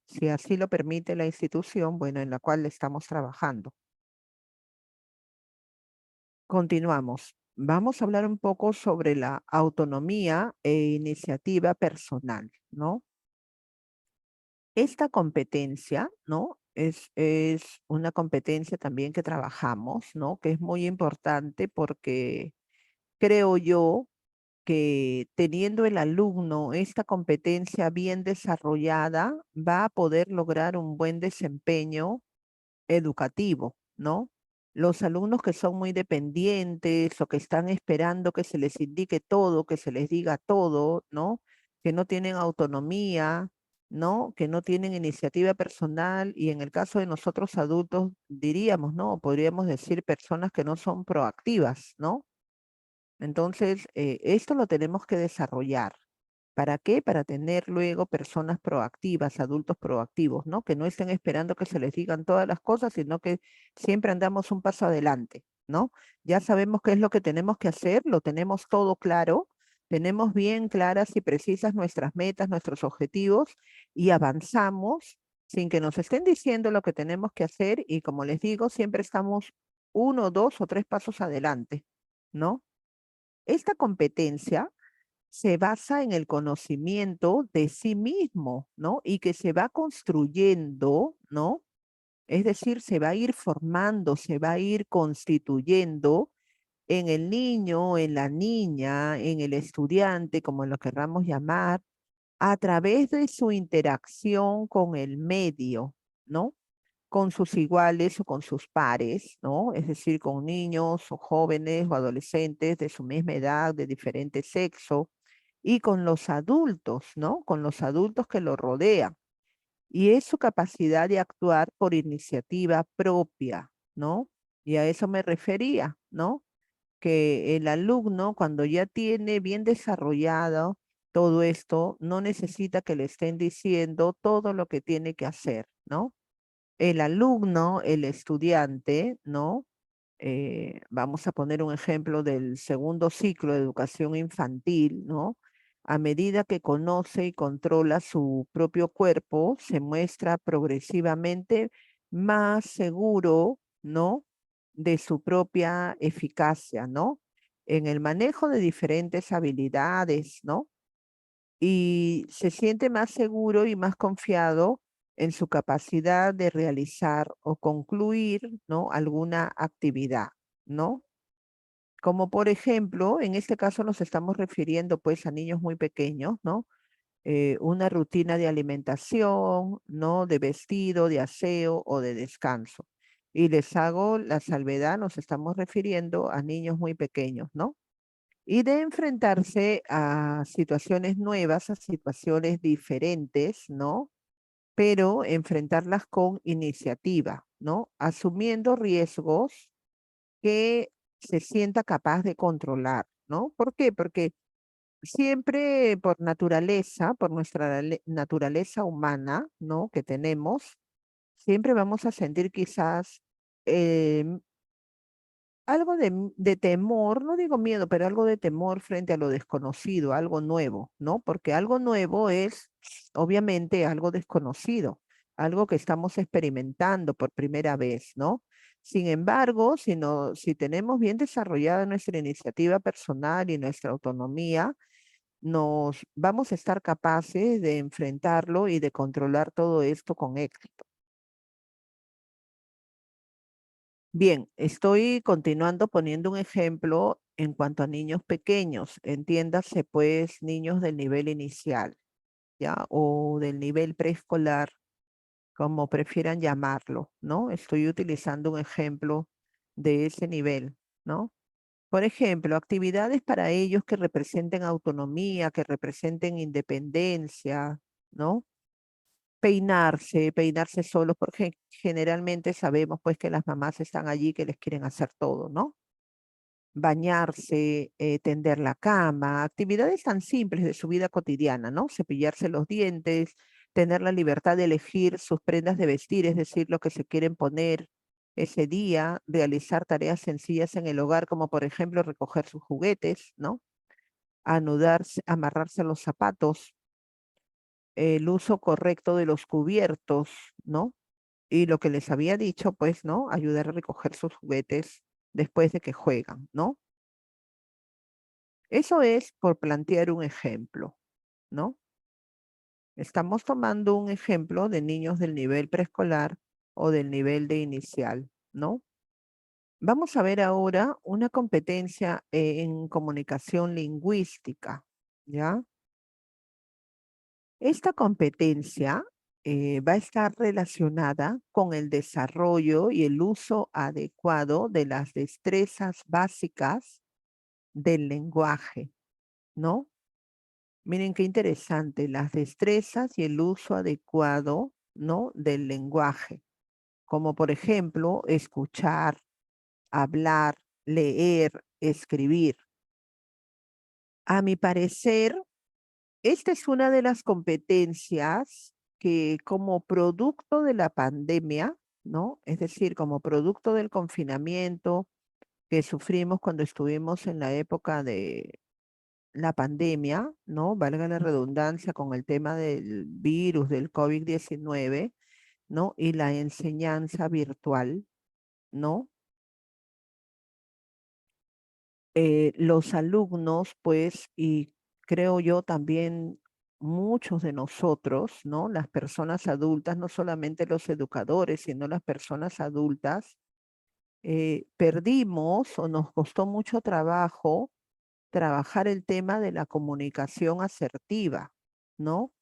Si así lo permite la institución, bueno, en la cual estamos trabajando. Continuamos. Vamos a hablar un poco sobre la autonomía e iniciativa personal, ¿no? Esta competencia, ¿no? Es una competencia también que trabajamos, ¿no? Que es muy importante porque creo yo que teniendo el alumno esta competencia bien desarrollada, va a poder lograr un buen desempeño educativo, ¿no? Los alumnos que son muy dependientes o que están esperando que se les indique todo, que se les diga todo, ¿no? Que no tienen autonomía, ¿no? Que no tienen iniciativa personal y en el caso de nosotros adultos diríamos, ¿no? Podríamos decir personas que no son proactivas, ¿no? Entonces, esto lo tenemos que desarrollar. ¿Para qué? Para tener luego personas proactivas, adultos proactivos, ¿no? Que no estén esperando que se les digan todas las cosas, sino que siempre andamos un paso adelante, ¿no? Ya sabemos qué es lo que tenemos que hacer, lo tenemos todo claro, tenemos bien claras y precisas nuestras metas, nuestros objetivos y avanzamos sin que nos estén diciendo lo que tenemos que hacer y como les digo, siempre estamos uno, dos o tres pasos adelante, ¿no? Esta competencia se basa en el conocimiento de sí mismo, ¿no? Y que se va construyendo, ¿no? Es decir, se va a ir formando, se va a ir constituyendo en el niño, en la niña, en el estudiante, como lo querramos llamar, a través de su interacción con el medio, ¿no? Con sus iguales o con sus pares, ¿no? Es decir, con niños o jóvenes o adolescentes de su misma edad, de diferente sexo, y con los adultos, ¿no? Con los adultos que lo rodean. y es su capacidad de actuar por iniciativa propia, ¿no? Y a eso me refería, ¿no? Que el alumno, cuando ya tiene bien desarrollado todo esto, no necesita que le estén diciendo todo lo que tiene que hacer, ¿no? El alumno, el estudiante, ¿no? Vamos a poner un ejemplo del segundo ciclo de educación infantil, ¿no? A medida que conoce y controla su propio cuerpo, se muestra progresivamente más seguro, ¿no? De su propia eficacia, ¿no? En el manejo de diferentes habilidades, ¿no? Y se siente más seguro y más confiado en su capacidad de realizar o concluir, ¿no? Alguna actividad, ¿no? Como por ejemplo, en este caso nos estamos refiriendo pues a niños muy pequeños, ¿no? Una rutina de alimentación, ¿no? De vestido, de aseo o de descanso. Y les hago la salvedad, nos estamos refiriendo a niños muy pequeños, ¿no? Y de enfrentarse a situaciones nuevas, a situaciones diferentes, ¿no? Pero enfrentarlas con iniciativa, ¿no? Asumiendo riesgos que se sienta capaz de controlar, ¿no? ¿Por qué? Porque siempre por naturaleza, por nuestra naturaleza humana, ¿no? Que tenemos, siempre vamos a sentir quizás algo de temor, no digo miedo, pero algo de temor frente a lo desconocido, algo nuevo, ¿no? Porque algo nuevo es obviamente algo desconocido, algo que estamos experimentando por primera vez, ¿no? Sin embargo, si tenemos bien desarrollada nuestra iniciativa personal y nuestra autonomía, nos vamos a estar capaces de enfrentarlo y de controlar todo esto con éxito. Bien, estoy continuando poniendo un ejemplo en cuanto a niños pequeños. Entiéndase, pues, niños del nivel inicial, ¿ya? O del nivel preescolar, como prefieran llamarlo, ¿no? Estoy utilizando un ejemplo de ese nivel, ¿no? Por ejemplo, actividades para ellos que representen autonomía, que representen independencia, ¿no? Peinarse solos, porque generalmente sabemos, pues, que las mamás están allí que les quieren hacer todo, ¿no? Bañarse, tender la cama, actividades tan simples de su vida cotidiana, ¿no? Cepillarse los dientes, tener la libertad de elegir sus prendas de vestir, es decir, lo que se quieren poner ese día, realizar tareas sencillas en el hogar, como por ejemplo recoger sus juguetes, ¿no? Anudarse, amarrarse los zapatos, el uso correcto de los cubiertos, ¿no? Y lo que les había dicho, pues, ¿no? Ayudar a recoger sus juguetes después de que juegan, ¿no? Eso es por plantear un ejemplo, ¿no? Estamos tomando un ejemplo de niños del nivel preescolar o del nivel de inicial, ¿no? Vamos a ver ahora una competencia en comunicación lingüística, ¿ya? Esta competencia va a estar relacionada con el desarrollo y el uso adecuado de las destrezas básicas del lenguaje, ¿no? Miren qué interesante, las destrezas y el uso adecuado, ¿no? Del lenguaje, como por ejemplo, escuchar, hablar, leer, escribir. A mi parecer, esta es una de las competencias que como producto de la pandemia, ¿no? Es decir, como producto del confinamiento que sufrimos cuando estuvimos en la época de la pandemia, ¿no? Valga la redundancia con el tema del virus, del COVID-19, ¿no? Y la enseñanza virtual, ¿no? Los alumnos, pues, y creo yo también muchos de nosotros, ¿no? Las personas adultas, no solamente los educadores, sino las personas adultas, perdimos o nos costó mucho trabajo trabajar el tema de la comunicación asertiva, ¿no?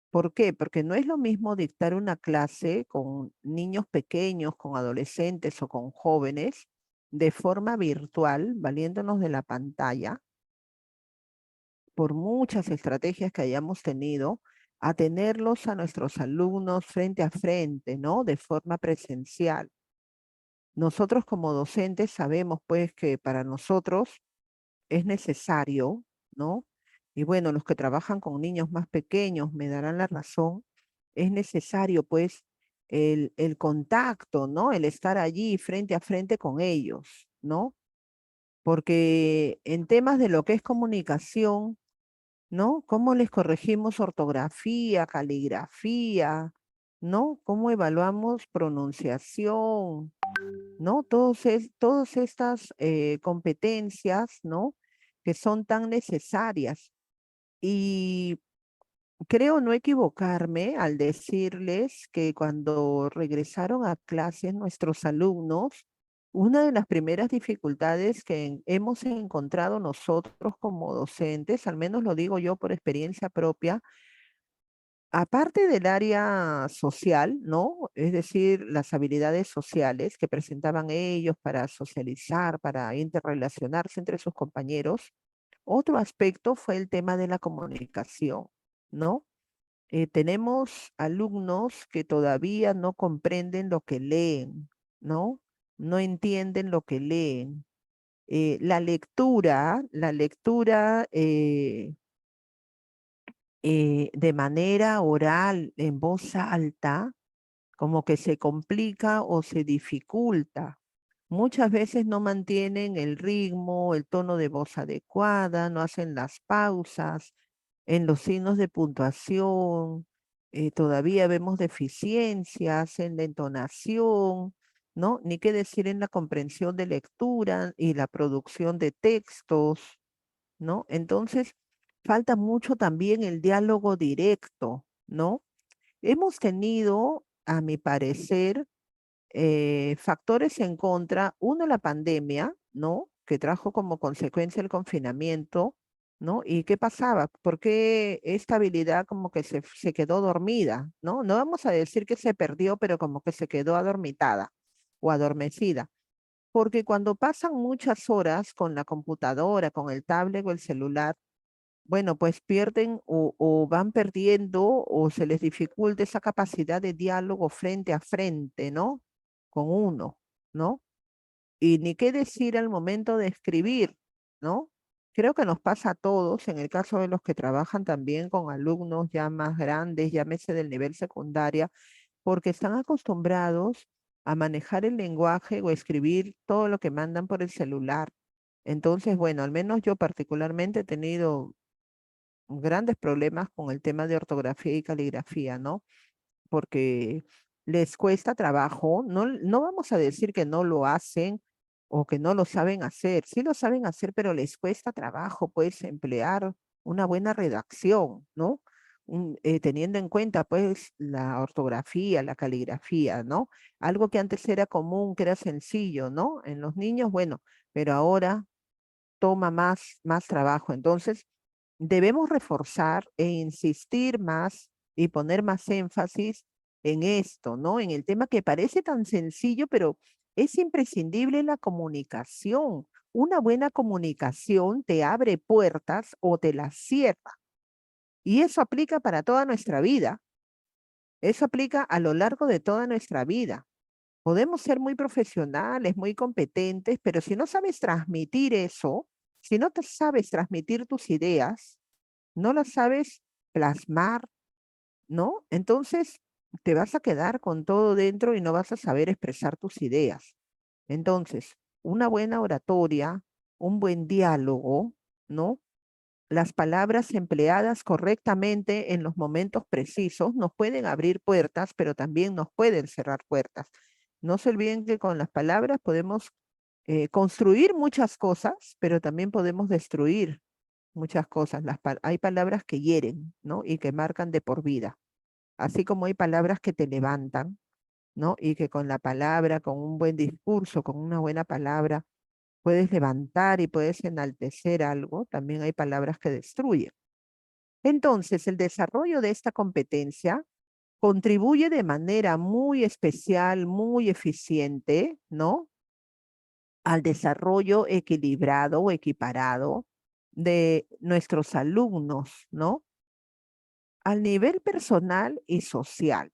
¿Por qué? Porque no es lo mismo dictar una clase con niños pequeños, con adolescentes o con jóvenes de forma virtual, valiéndonos de la pantalla, por muchas estrategias que hayamos tenido, a tenerlos a nuestros alumnos frente a frente, ¿no? De forma presencial. Nosotros como docentes sabemos pues que para nosotros es necesario, ¿no? Y bueno, los que trabajan con niños más pequeños me darán la razón, es necesario pues el contacto, ¿no? El estar allí frente a frente con ellos, ¿no? Porque en temas de lo que es comunicación, ¿no? ¿Cómo les corregimos ortografía, caligrafía, ¿no? ¿Cómo evaluamos pronunciación, ¿no? Todas estas competencias, ¿no? Que son tan necesarias. Y creo no equivocarme al decirles que cuando regresaron a clases nuestros alumnos, una de las primeras dificultades que hemos encontrado nosotros como docentes, al menos lo digo yo por experiencia propia, aparte del área social, ¿no? Es decir, las habilidades sociales que presentaban ellos para socializar, para interrelacionarse entre sus compañeros, otro aspecto fue el tema de la comunicación, ¿no? Tenemos alumnos que todavía no comprenden lo que leen, ¿no? No entienden lo que leen. La lectura de manera oral, en voz alta, como que se complica o se dificulta. Muchas veces no mantienen el ritmo, el tono de voz adecuada, no hacen las pausas, en los signos de puntuación, todavía vemos deficiencias en la entonación, ¿no? Ni qué decir en la comprensión de lectura y la producción de textos, ¿no? Entonces, falta mucho también el diálogo directo, ¿no? Hemos tenido, a mi parecer, factores en contra. Uno, la pandemia, ¿no? Que trajo como consecuencia el confinamiento, ¿no? ¿Y qué pasaba? ¿Por qué esta habilidad como que se quedó dormida, ¿no? No vamos a decir que se perdió, pero como que se quedó adormitada o adormecida. Porque cuando pasan muchas horas con la computadora, con el tablet o el celular, bueno, pues pierden o van perdiendo o se les dificulta esa capacidad de diálogo frente a frente, ¿no? Con uno, ¿no? Y ni qué decir al momento de escribir, ¿no? Creo que nos pasa a todos, en el caso de los que trabajan también con alumnos ya más grandes, llámese del nivel secundaria, porque están acostumbrados a manejar el lenguaje o escribir todo lo que mandan por el celular. Entonces, bueno, al menos yo particularmente he tenido grandes problemas con el tema de ortografía y caligrafía, ¿no? Porque les cuesta trabajo, no vamos a decir que no lo hacen o que no lo saben hacer, sí lo saben hacer, pero les cuesta trabajo, pues, emplear una buena redacción, ¿no? Teniendo en cuenta, pues, la ortografía, la caligrafía, ¿no? Algo que antes era común, que era sencillo, ¿no? En los niños, bueno, pero ahora toma más trabajo. Entonces, debemos reforzar e insistir más y poner más énfasis en esto, ¿no? En el tema que parece tan sencillo, pero es imprescindible la comunicación. Una buena comunicación te abre puertas o te las cierra. Y eso aplica para toda nuestra vida. Eso aplica a lo largo de toda nuestra vida. Podemos ser muy profesionales, muy competentes, pero si no sabes transmitir eso, si no te sabes transmitir tus ideas, no las sabes plasmar, ¿no? Entonces te vas a quedar con todo dentro y no vas a saber expresar tus ideas. Entonces, una buena oratoria, un buen diálogo, ¿no? Las palabras empleadas correctamente en los momentos precisos nos pueden abrir puertas, pero también nos pueden cerrar puertas. No se olviden que con las palabras podemos construir muchas cosas, pero también podemos destruir muchas cosas. Hay palabras que hieren, ¿no? Y que marcan de por vida. Así como hay palabras que te levantan, ¿no? Y que con la palabra, con un buen discurso, con una buena palabra, puedes levantar y puedes enaltecer algo, también hay palabras que destruyen. Entonces, el desarrollo de esta competencia contribuye de manera muy especial, muy eficiente, ¿no? Al desarrollo equilibrado o equiparado de nuestros alumnos, ¿no? al nivel personal y social,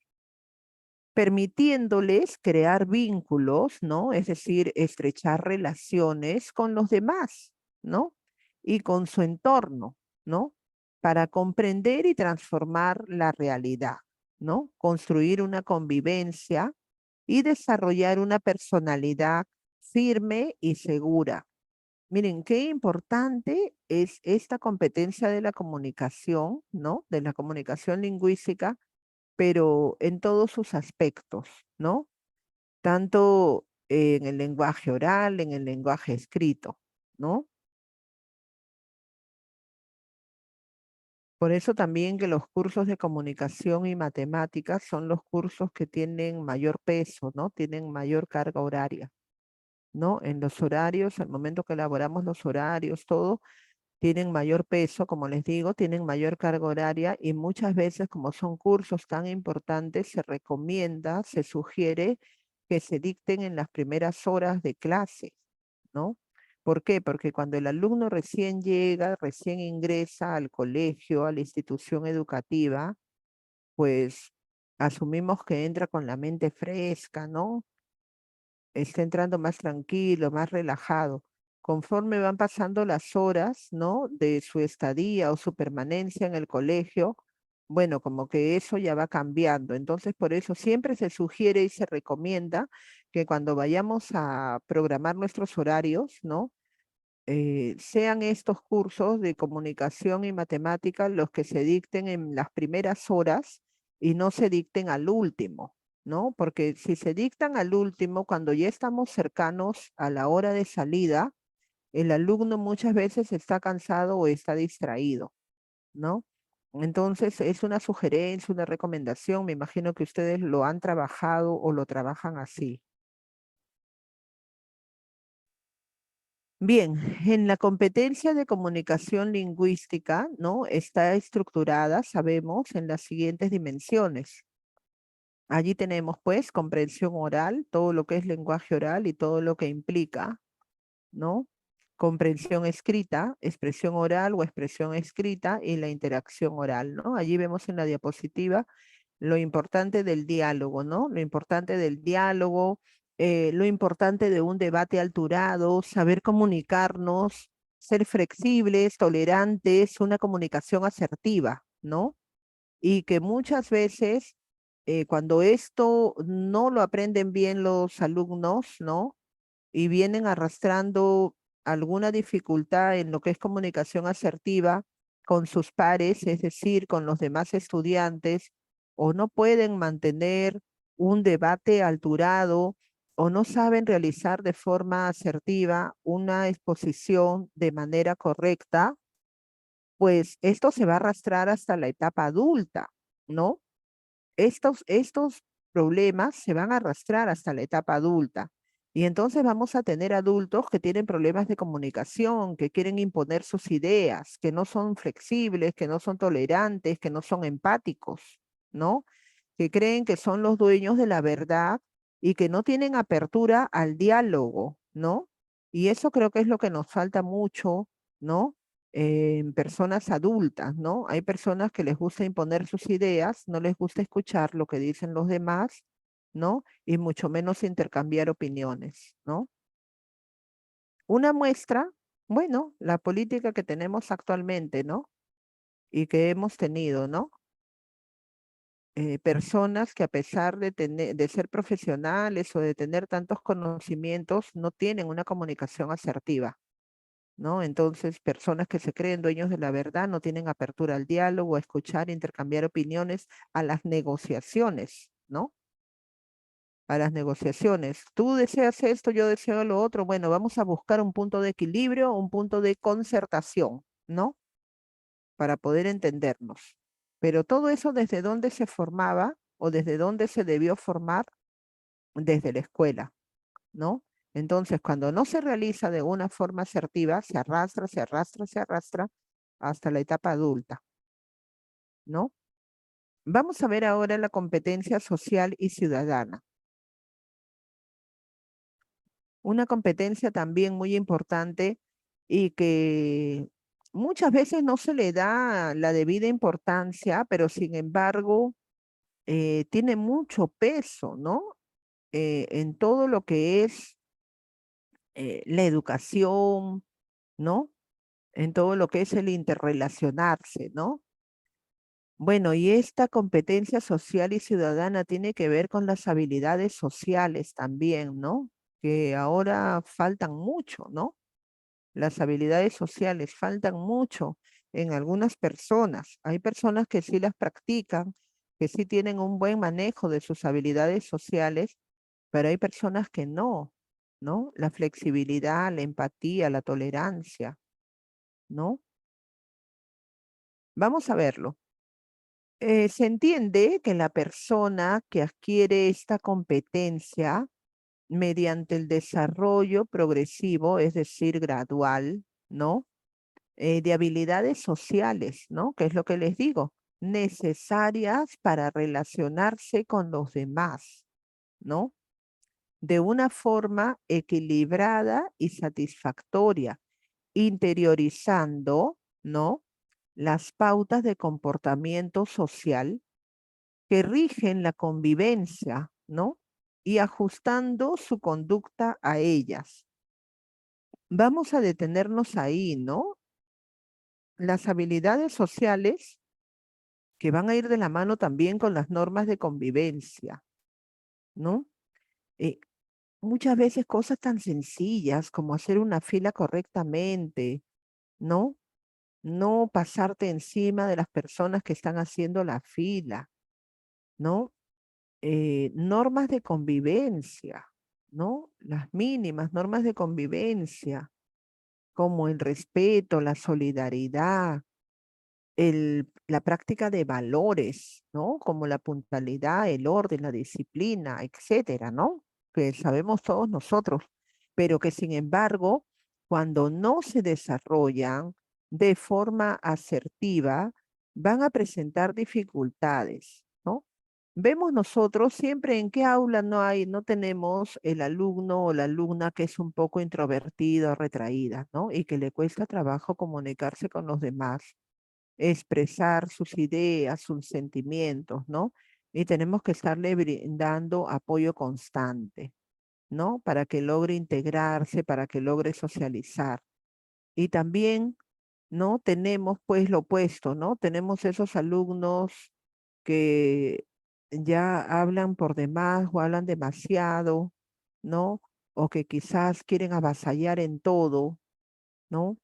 permitiéndoles crear vínculos, ¿no? Es decir, estrechar relaciones con los demás, ¿no? Y con su entorno, ¿no? Para comprender y transformar la realidad, ¿no? Construir una convivencia y desarrollar una personalidad firme y segura. Miren, qué importante es esta competencia de la comunicación, ¿no? De la comunicación lingüística, pero en todos sus aspectos, ¿no? Tanto en el lenguaje oral, en el lenguaje escrito, ¿no? Por eso también que los cursos de comunicación y matemáticas son los cursos que tienen mayor peso, ¿no? Tienen mayor carga horaria, ¿no? En los horarios, al momento que elaboramos los horarios, todo, tienen mayor peso, como les digo, tienen mayor carga horaria y muchas veces, como son cursos tan importantes, se recomienda, se sugiere que se dicten en las primeras horas de clase, ¿no? ¿Por qué? Porque cuando el alumno recién llega, recién ingresa al colegio, a la institución educativa, pues asumimos que entra con la mente fresca, ¿no? Está entrando más tranquilo, más relajado. Conforme van pasando las horas, ¿no? De su estadía o su permanencia en el colegio, bueno, como que eso ya va cambiando. Entonces, por eso siempre se sugiere y se recomienda que cuando vayamos a programar nuestros horarios, ¿no? Sean estos cursos de comunicación y matemática los que se dicten en las primeras horas y no se dicten al último, ¿no? Porque si se dictan al último, cuando ya estamos cercanos a la hora de salida, el alumno muchas veces está cansado o está distraído, ¿no? Entonces es una sugerencia, una recomendación, me imagino que ustedes lo han trabajado o lo trabajan así. Bien, en la competencia de comunicación lingüística, ¿no? Está estructurada, sabemos, en las siguientes dimensiones. Allí tenemos, pues, comprensión oral, todo lo que es lenguaje oral y todo lo que implica, ¿no? Comprensión escrita, expresión oral o expresión escrita y la interacción oral, ¿no? Allí vemos en la diapositiva lo importante del diálogo, ¿no? Lo importante del diálogo, lo importante de un debate alturado, saber comunicarnos, ser flexibles, tolerantes, una comunicación asertiva, ¿no? Y que muchas veces cuando esto no lo aprenden bien los alumnos, ¿no? Y vienen arrastrando alguna dificultad en lo que es comunicación asertiva con sus pares, es decir, con los demás estudiantes, o no pueden mantener un debate alturado, o no saben realizar de forma asertiva una exposición de manera correcta, pues esto se va a arrastrar hasta la etapa adulta, ¿no? Estos problemas se van a arrastrar hasta la etapa adulta. Y entonces vamos a tener adultos que tienen problemas de comunicación, que quieren imponer sus ideas, que no son flexibles, que no son tolerantes, que no son empáticos, ¿no? Que creen que son los dueños de la verdad y que no tienen apertura al diálogo, ¿no? Y eso creo que es lo que nos falta mucho, ¿no? En personas adultas, ¿no? Hay personas que les gusta imponer sus ideas, no les gusta escuchar lo que dicen los demás, ¿no? Y mucho menos intercambiar opiniones, ¿no? Una muestra, bueno, la política que tenemos actualmente, ¿no? Y que hemos tenido, ¿no? Personas que a pesar de de ser profesionales o de tener tantos conocimientos, no tienen una comunicación asertiva, ¿no? Entonces, personas que se creen dueños de la verdad no tienen apertura al diálogo, a escuchar, intercambiar opiniones, a las negociaciones, ¿no? A las negociaciones. Tú deseas esto, yo deseo lo otro. Bueno, vamos a buscar un punto de equilibrio, un punto de concertación, ¿no? Para poder entendernos. Pero todo eso desde dónde se formaba o desde dónde se debió formar desde la escuela, ¿no? Entonces, cuando no se realiza de una forma asertiva, se arrastra, se arrastra, se arrastra hasta la etapa adulta, ¿no? Vamos a ver ahora la competencia social y ciudadana. Una competencia también muy importante y que muchas veces no se le da la debida importancia, pero sin embargo tiene mucho peso, ¿no? En todo lo que es la educación, ¿no? En todo lo que es el interrelacionarse, ¿no? Bueno, y esta competencia social y ciudadana tiene que ver con las habilidades sociales también, ¿no? Que ahora faltan mucho, ¿no? Las habilidades sociales faltan mucho en algunas personas. Hay personas que sí las practican, que sí tienen un buen manejo de sus habilidades sociales, pero hay personas que no, ¿no? La flexibilidad, la empatía, la tolerancia, ¿no? Vamos a verlo. Se entiende que la persona que adquiere esta competencia mediante el desarrollo progresivo, es decir, gradual, ¿no? De habilidades sociales, ¿no? Que es lo que les digo, necesarias para relacionarse con los demás, ¿no? De una forma equilibrada y satisfactoria, interiorizando, ¿no? Las pautas de comportamiento social que rigen la convivencia, ¿no? Y ajustando su conducta a ellas. Vamos a detenernos ahí, ¿no? Las habilidades sociales que van a ir de la mano también con las normas de convivencia, ¿no? Eh, Muchas veces cosas tan sencillas como hacer una fila correctamente, ¿no? No pasarte encima de las personas que están haciendo la fila, ¿no? Normas de convivencia, ¿no? Las mínimas normas de convivencia, como el respeto, la solidaridad, la práctica de valores, ¿no? Como la puntualidad, el orden, la disciplina, etcétera, ¿no? Que sabemos todos nosotros, pero que sin embargo, cuando no se desarrollan de forma asertiva, van a presentar dificultades, ¿no? Vemos nosotros siempre en qué aula no tenemos el alumno o la alumna que es un poco introvertida o retraída, ¿no? Y que le cuesta trabajo comunicarse con los demás, expresar sus ideas, sus sentimientos, ¿no? Y tenemos que estarle brindando apoyo constante, ¿no? Para que logre integrarse, para que logre socializar. Y también, ¿no? Tenemos pues lo opuesto, ¿no? Tenemos esos alumnos que ya hablan por demás o hablan demasiado, ¿no? O que quizás quieren avasallar en todo, ¿no?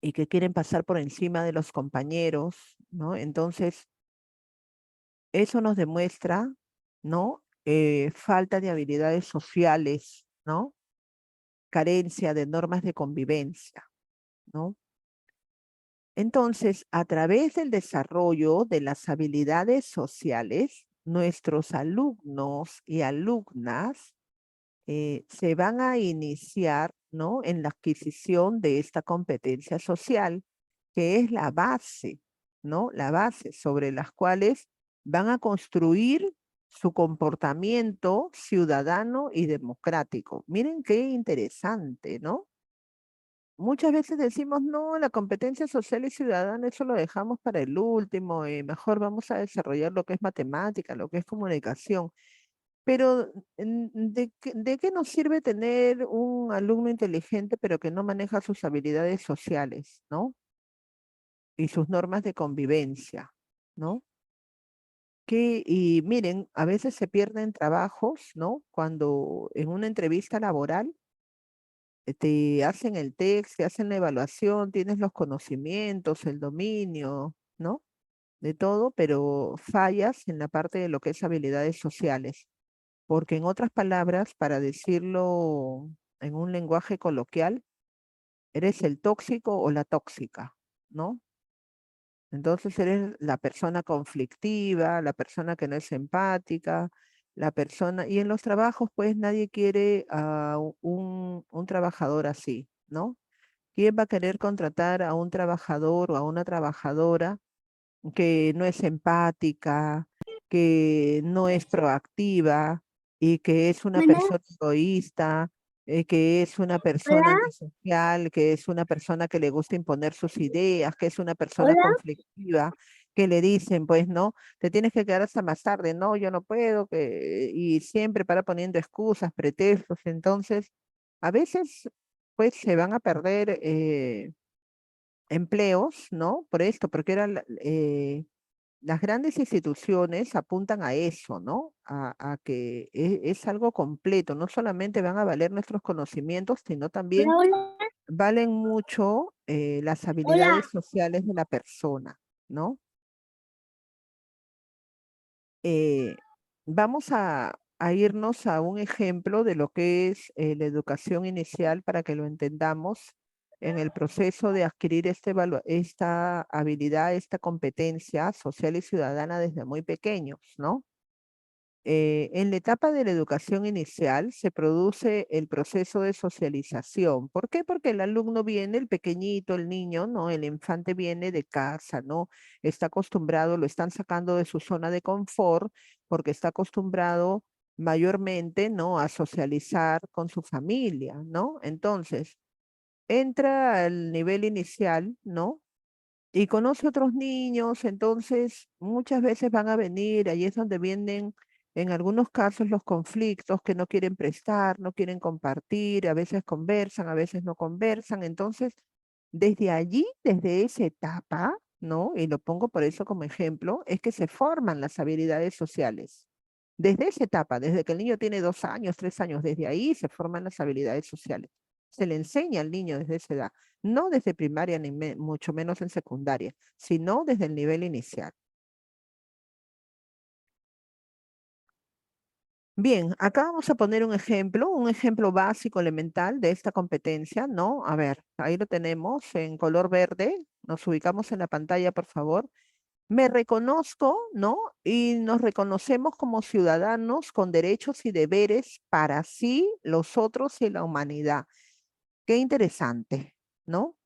Y que quieren pasar por encima de los compañeros, ¿no? Entonces, eso nos demuestra, ¿no? Falta de habilidades sociales, ¿no? Carencia de normas de convivencia, ¿no? Entonces, a través del desarrollo de las habilidades sociales, nuestros alumnos y alumnas se van a iniciar, ¿no? En la adquisición de esta competencia social, que es la base, ¿no? La base sobre las cuales van a construir su comportamiento ciudadano y democrático. Miren qué interesante, ¿no? Muchas veces decimos, no, la competencia social y ciudadana, eso lo dejamos para el último, mejor vamos a desarrollar lo que es matemática, lo que es comunicación. Pero, ¿de qué nos sirve tener un alumno inteligente, pero que no maneja sus habilidades sociales, ¿no? Y sus normas de convivencia, ¿no? Y miren, a veces se pierden trabajos, ¿no? Cuando en una entrevista laboral te hacen el test, te hacen la evaluación, tienes los conocimientos, el dominio, ¿no? De todo, pero fallas en la parte de lo que es habilidades sociales. Porque en otras palabras, para decirlo en un lenguaje coloquial, eres el tóxico o la tóxica, ¿no? Entonces eres la persona conflictiva, la persona que no es empática, la persona, y en los trabajos pues nadie quiere a un trabajador así, ¿no? ¿Quién va a querer contratar a un trabajador o a una trabajadora que no es empática, que no es proactiva y que es una Bueno, persona egoísta? que es una persona Hola, antisocial, que es una persona que le gusta imponer sus ideas, que es una persona hola, conflictiva, que le dicen, pues, no, te tienes que quedar hasta más tarde, no, yo no puedo, y siempre para poniendo excusas, pretextos, entonces, a veces, pues, se van a perder empleos, ¿no? Por esto, porque las grandes instituciones apuntan a eso, ¿no? A que es algo completo, no solamente van a valer nuestros conocimientos, sino también hola, valen mucho las habilidades hola, sociales de la persona, ¿no? Eh, vamos a irnos a un ejemplo de lo que es la educación inicial para que lo entendamos en el proceso de adquirir esta habilidad, esta competencia social y ciudadana desde muy pequeños, ¿no? En la etapa de la educación inicial se produce el proceso de socialización. ¿Por qué? Porque el alumno viene, el pequeñito, el niño, ¿no? El infante viene de casa, ¿no? Está acostumbrado, lo están sacando de su zona de confort porque está acostumbrado mayormente, ¿no? A socializar con su familia, ¿no? Entonces, entra al nivel inicial, ¿no? Y conoce otros niños, entonces muchas veces van a venir, ahí es donde vienen en algunos casos los conflictos que no quieren prestar, no quieren compartir, a veces conversan, a veces no conversan, entonces desde allí, desde esa etapa, ¿no? Y lo pongo por eso como ejemplo, es que se forman las habilidades sociales. Desde esa etapa, desde que el niño tiene 2 años, 3 años, desde ahí se forman las habilidades sociales. Se le enseña al niño desde esa edad, no desde primaria ni mucho menos en secundaria, sino desde el nivel inicial. Bien, acá vamos a poner un ejemplo básico, elemental de esta competencia, ¿no? A ver, ahí lo tenemos en color verde. Nos ubicamos en la pantalla, por favor. Me reconozco, ¿no? Y nos reconocemos como ciudadanos con derechos y deberes para sí, los otros y la humanidad. Qué interesante, ¿no?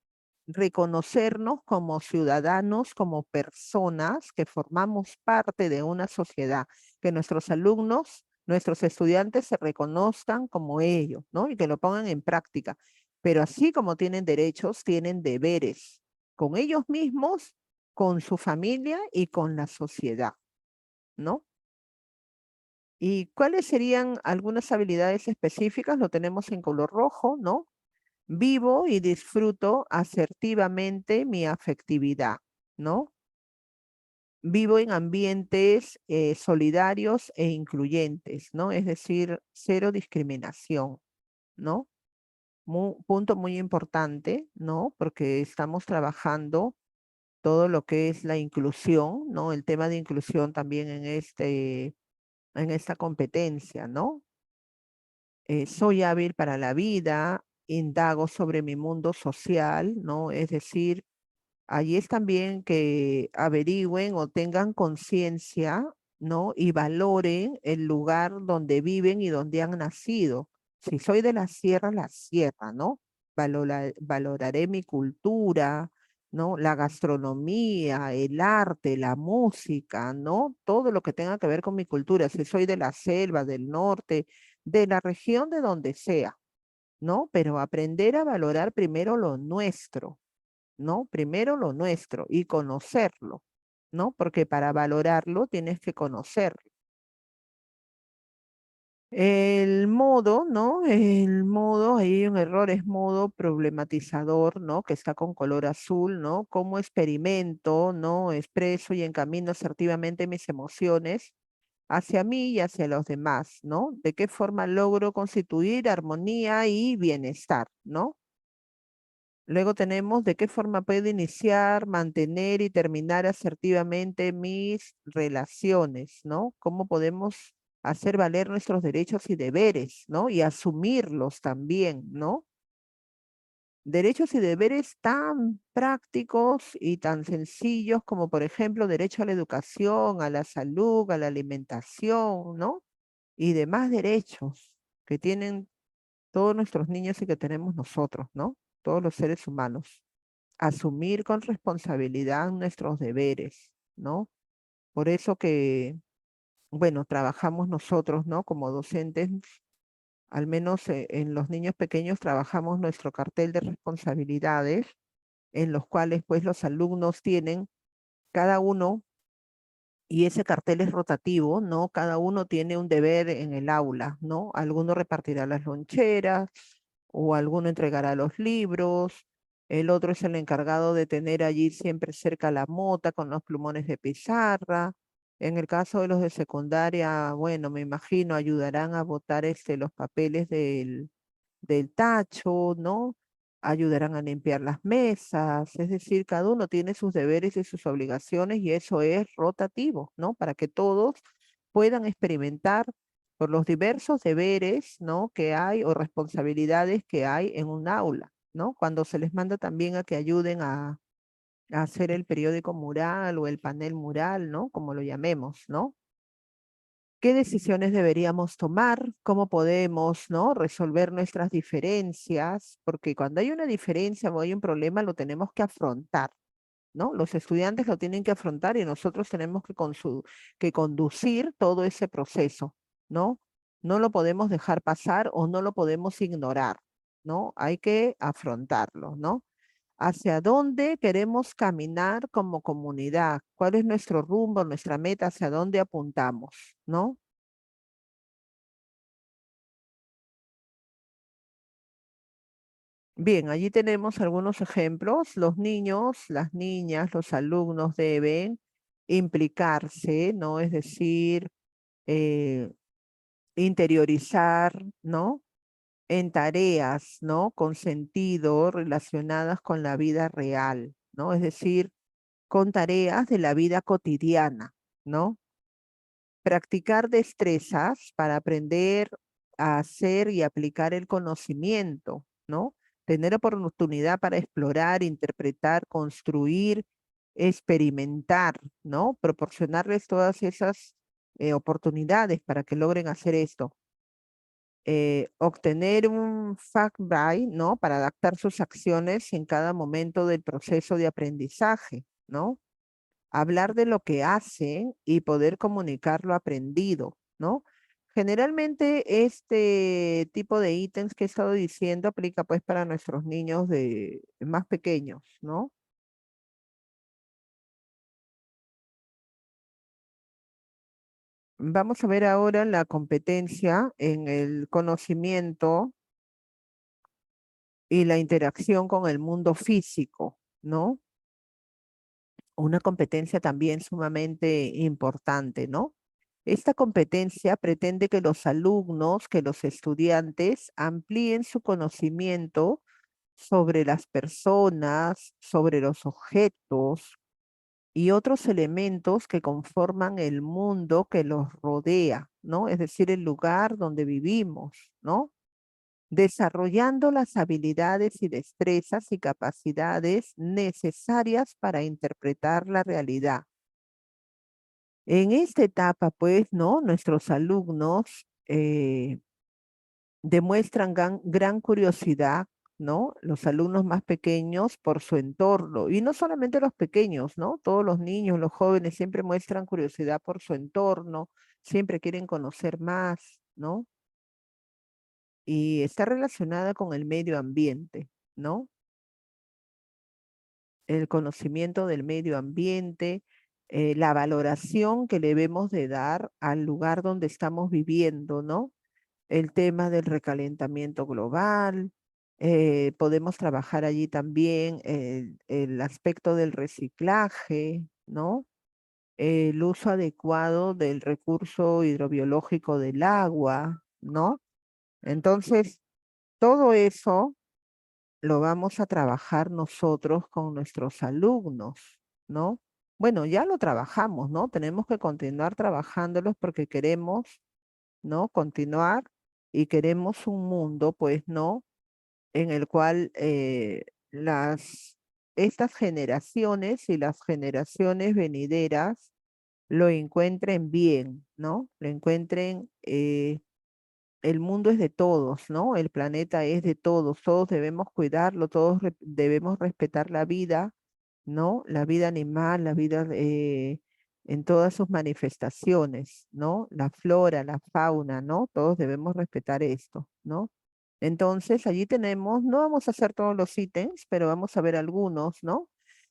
Reconocernos como ciudadanos, como personas que formamos parte de una sociedad, que nuestros alumnos, nuestros estudiantes se reconozcan como ellos, ¿no? Y que lo pongan en práctica. Pero así como tienen derechos, tienen deberes con ellos mismos, con su familia y con la sociedad, ¿no? ¿Y cuáles serían algunas habilidades específicas? Lo tenemos en color rojo, ¿no? Vivo y disfruto asertivamente mi afectividad, ¿no? Vivo en ambientes solidarios e incluyentes, ¿no? Es decir, cero discriminación, ¿no? Punto muy importante, ¿no? Porque estamos trabajando todo lo que es la inclusión, ¿no? El tema de inclusión también en esta competencia, ¿no? Soy hábil para la vida, indago sobre mi mundo social, ¿no? Es decir, allí es también que averigüen o tengan conciencia, ¿no? Y valoren el lugar donde viven y donde han nacido. Si soy de la sierra, ¿no? Valoraré mi cultura, ¿no? La gastronomía, el arte, la música, ¿no? Todo lo que tenga que ver con mi cultura. Si soy de la selva, del norte, de la región de donde sea, ¿no? Pero aprender a valorar primero lo nuestro, ¿no? Primero lo nuestro y conocerlo, ¿no? Porque para valorarlo tienes que conocerlo. El modo, ¿no? El modo, ahí hay un error, es modo problematizador, ¿no? Que está con color azul, ¿no? Cómo experimento, ¿no? Expreso y encamino asertivamente mis emociones hacia mí y hacia los demás, ¿no? De qué forma logro constituir armonía y bienestar, ¿no? Luego tenemos de qué forma puedo iniciar, mantener y terminar asertivamente mis relaciones, ¿no? Cómo podemos hacer valer nuestros derechos y deberes, ¿no? Y asumirlos también, ¿no? Derechos y deberes tan prácticos y tan sencillos como, por ejemplo, derecho a la educación, a la salud, a la alimentación, ¿no? Y demás derechos que tienen todos nuestros niños y que tenemos nosotros, ¿no? Todos los seres humanos. Asumir con responsabilidad nuestros deberes, ¿no? Por eso que, bueno, trabajamos nosotros, ¿no? Como docentes al menos en los niños pequeños trabajamos nuestro cartel de responsabilidades, en los cuales pues los alumnos tienen cada uno, y ese cartel es rotativo, ¿no? Cada uno tiene un deber en el aula, ¿no? Alguno repartirá las loncheras o alguno entregará los libros, el otro es el encargado de tener allí siempre cerca la mota con los plumones de pizarra. En el caso de los de secundaria, bueno, me imagino ayudarán a botar los papeles del tacho, ¿no? Ayudarán a limpiar las mesas, es decir, cada uno tiene sus deberes y sus obligaciones y eso es rotativo, ¿no? Para que todos puedan experimentar por los diversos deberes, ¿no? Que hay o responsabilidades que hay en un aula, ¿no? Cuando se les manda también a que ayuden a hacer el periódico mural o el panel mural, ¿no? Como lo llamemos, ¿no? ¿Qué decisiones deberíamos tomar? ¿Cómo podemos, no, resolver nuestras diferencias? Porque cuando hay una diferencia o hay un problema, lo tenemos que afrontar, ¿no? Los estudiantes lo tienen que afrontar y nosotros tenemos que conducir todo ese proceso, ¿no? No lo podemos dejar pasar o no lo podemos ignorar, ¿no? Hay que afrontarlo, ¿no? ¿Hacia dónde queremos caminar como comunidad? ¿Cuál es nuestro rumbo, nuestra meta? ¿Hacia dónde apuntamos? ¿No? Bien, allí tenemos algunos ejemplos. Los niños, las niñas, los alumnos deben implicarse, ¿no? Es decir, eh, interiorizar, ¿no? En tareas, ¿no? Con sentido relacionadas con la vida real, ¿no? Es decir, con tareas de la vida cotidiana, ¿no? Practicar destrezas para aprender a hacer y aplicar el conocimiento, ¿no? Tener oportunidad para explorar, interpretar, construir, experimentar, ¿no? Proporcionarles todas esas oportunidades para que logren hacer esto. Obtener un fact by, ¿no? Para adaptar sus acciones en cada momento del proceso de aprendizaje, ¿no? Hablar de lo que hacen y poder comunicar lo aprendido, ¿no? Generalmente este tipo de ítems que he estado diciendo aplica pues para nuestros niños de más pequeños, ¿no? Vamos a ver ahora la competencia en el conocimiento y la interacción con el mundo físico, ¿no? Una competencia también sumamente importante, ¿no? Esta competencia pretende que los alumnos, que los estudiantes amplíen su conocimiento sobre las personas, sobre los objetos y otros elementos que conforman el mundo que los rodea, ¿no? Es decir, el lugar donde vivimos, ¿no? Desarrollando las habilidades y destrezas y capacidades necesarias para interpretar la realidad. En esta etapa, pues, ¿no? Nuestros alumnos demuestran gran curiosidad, ¿no? Los alumnos más pequeños por su entorno. Y no solamente los pequeños, ¿no? Todos los niños, los jóvenes siempre muestran curiosidad por su entorno, siempre quieren conocer más, ¿no? Y está relacionada con el medio ambiente, ¿no? El conocimiento del medio ambiente, la valoración que le debemos de dar al lugar donde estamos viviendo, ¿no? El tema del recalentamiento global, podemos trabajar allí también el aspecto del reciclaje, ¿no? El uso adecuado del recurso hidrobiológico del agua, ¿no? Entonces, todo eso lo vamos a trabajar nosotros con nuestros alumnos, ¿no? Bueno, ya lo trabajamos, ¿no? Tenemos que continuar trabajándolos porque queremos, ¿no? Continuar y queremos un mundo, pues, ¿no? En el cual estas generaciones y las generaciones venideras lo encuentren bien, ¿no? Lo encuentren el mundo es de todos, ¿no? El planeta es de todos debemos cuidarlo, debemos respetar la vida, ¿no? La vida animal, la vida en todas sus manifestaciones, ¿no? La flora, la fauna, ¿no? Todos debemos respetar esto, ¿no? Entonces, allí tenemos, no vamos a hacer todos los ítems, pero vamos a ver algunos, ¿no?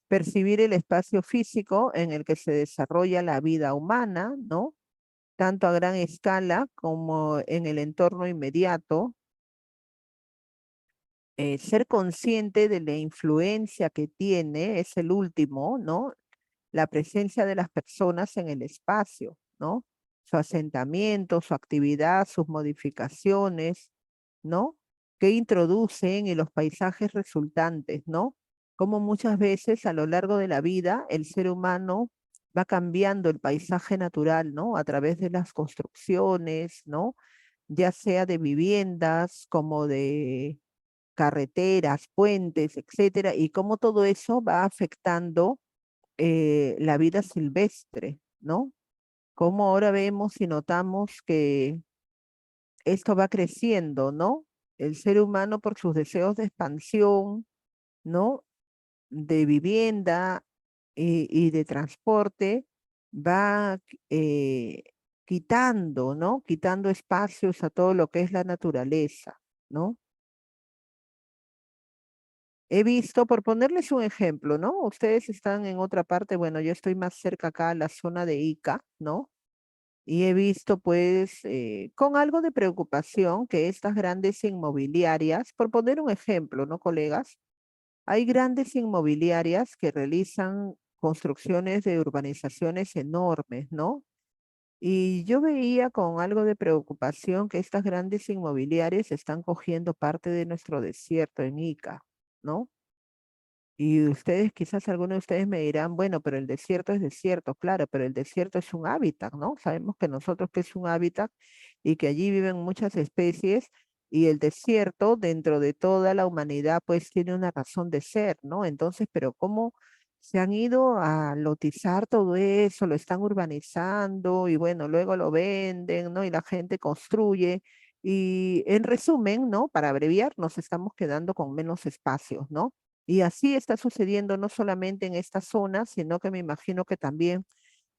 Percibir el espacio físico en el que se desarrolla la vida humana, ¿no? Tanto a gran escala como en el entorno inmediato. Ser consciente de la influencia que tiene, es el último, ¿no? La presencia de las personas en el espacio, ¿no? Su asentamiento, su actividad, sus modificaciones, ¿no? Que introducen en los paisajes resultantes, ¿no? Como muchas veces a lo largo de la vida el ser humano va cambiando el paisaje natural, ¿no? A través de las construcciones, ¿no? Ya sea de viviendas como de carreteras, puentes, etcétera, y cómo todo eso va afectando la vida silvestre, ¿no? Cómo ahora vemos y notamos que esto va creciendo, ¿no? El ser humano por sus deseos de expansión, ¿no? De vivienda y de transporte va quitando, ¿no? Quitando espacios a todo lo que es la naturaleza, ¿no? He visto, por ponerles un ejemplo, ¿no? Ustedes están en otra parte, bueno, yo estoy más cerca acá a la zona de Ica, ¿no? Y he visto, pues, con algo de preocupación que estas grandes inmobiliarias, por poner un ejemplo, ¿no, colegas? Hay grandes inmobiliarias que realizan construcciones de urbanizaciones enormes, ¿no? Y yo veía con algo de preocupación que estas grandes inmobiliarias están cogiendo parte de nuestro desierto en Ica, ¿no? Y ustedes, quizás algunos de ustedes me dirán, bueno, pero el desierto es desierto, claro, pero el desierto es un hábitat, ¿no? Sabemos que nosotros que es un hábitat y que allí viven muchas especies y el desierto dentro de toda la humanidad pues tiene una razón de ser, ¿no? Entonces, pero ¿cómo se han ido a lotizar todo eso, lo están urbanizando y bueno, luego lo venden, ¿no? Y la gente construye. Y en resumen, ¿no? Para abreviar, nos estamos quedando con menos espacios, ¿no? Y así está sucediendo no solamente en esta zona, sino que me imagino que también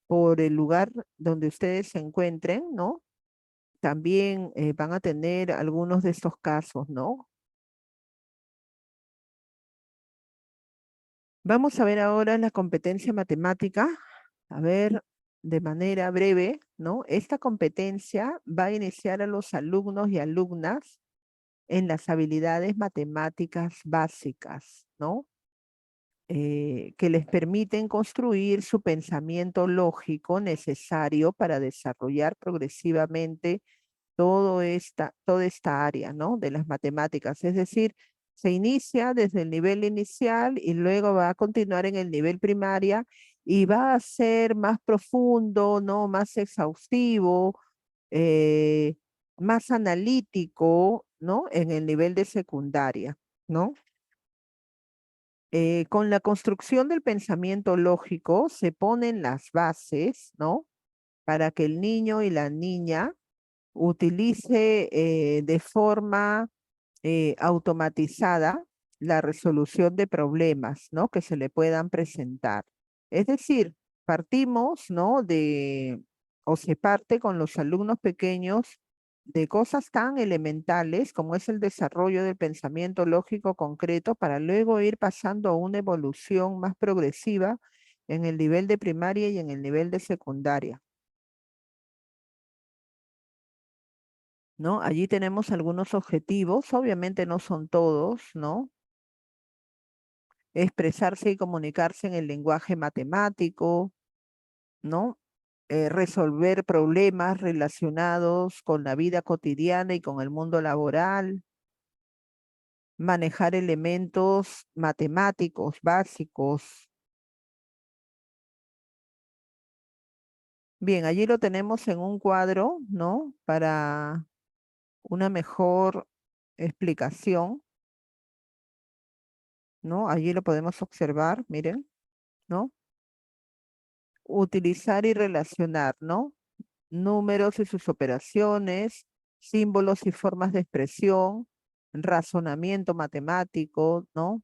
por el lugar donde ustedes se encuentren, ¿no? También van a tener algunos de estos casos, ¿no? Vamos a ver ahora la competencia matemática. A ver, de manera breve, ¿no? Esta competencia va a iniciar a los alumnos y alumnas en las habilidades matemáticas básicas, ¿no? Que les permiten construir su pensamiento lógico necesario para desarrollar progresivamente toda esta área, ¿no? De las matemáticas. Es decir, se inicia desde el nivel inicial y luego va a continuar en el nivel primaria y va a ser más profundo, ¿no? Más exhaustivo, eh, más analítico, ¿no? En el nivel de secundaria, ¿no? Con la construcción del pensamiento lógico se ponen las bases, ¿no? Para que el niño y la niña utilice de forma automatizada la resolución de problemas, ¿no? Que se le puedan presentar. Es decir, partimos, ¿no? O se parte con los alumnos pequeños de cosas tan elementales como es el desarrollo del pensamiento lógico concreto para luego ir pasando a una evolución más progresiva en el nivel de primaria y en el nivel de secundaria, ¿no? Allí tenemos algunos objetivos, obviamente no son todos, ¿no? Expresarse y comunicarse en el lenguaje matemático, ¿no? Resolver problemas relacionados con la vida cotidiana y con el mundo laboral, manejar elementos matemáticos básicos. Bien, allí lo tenemos en un cuadro, ¿no? Para una mejor explicación, ¿no? Allí lo podemos observar, miren, ¿no? Utilizar y relacionar, ¿no? Números y sus operaciones, símbolos y formas de expresión, razonamiento matemático, ¿no?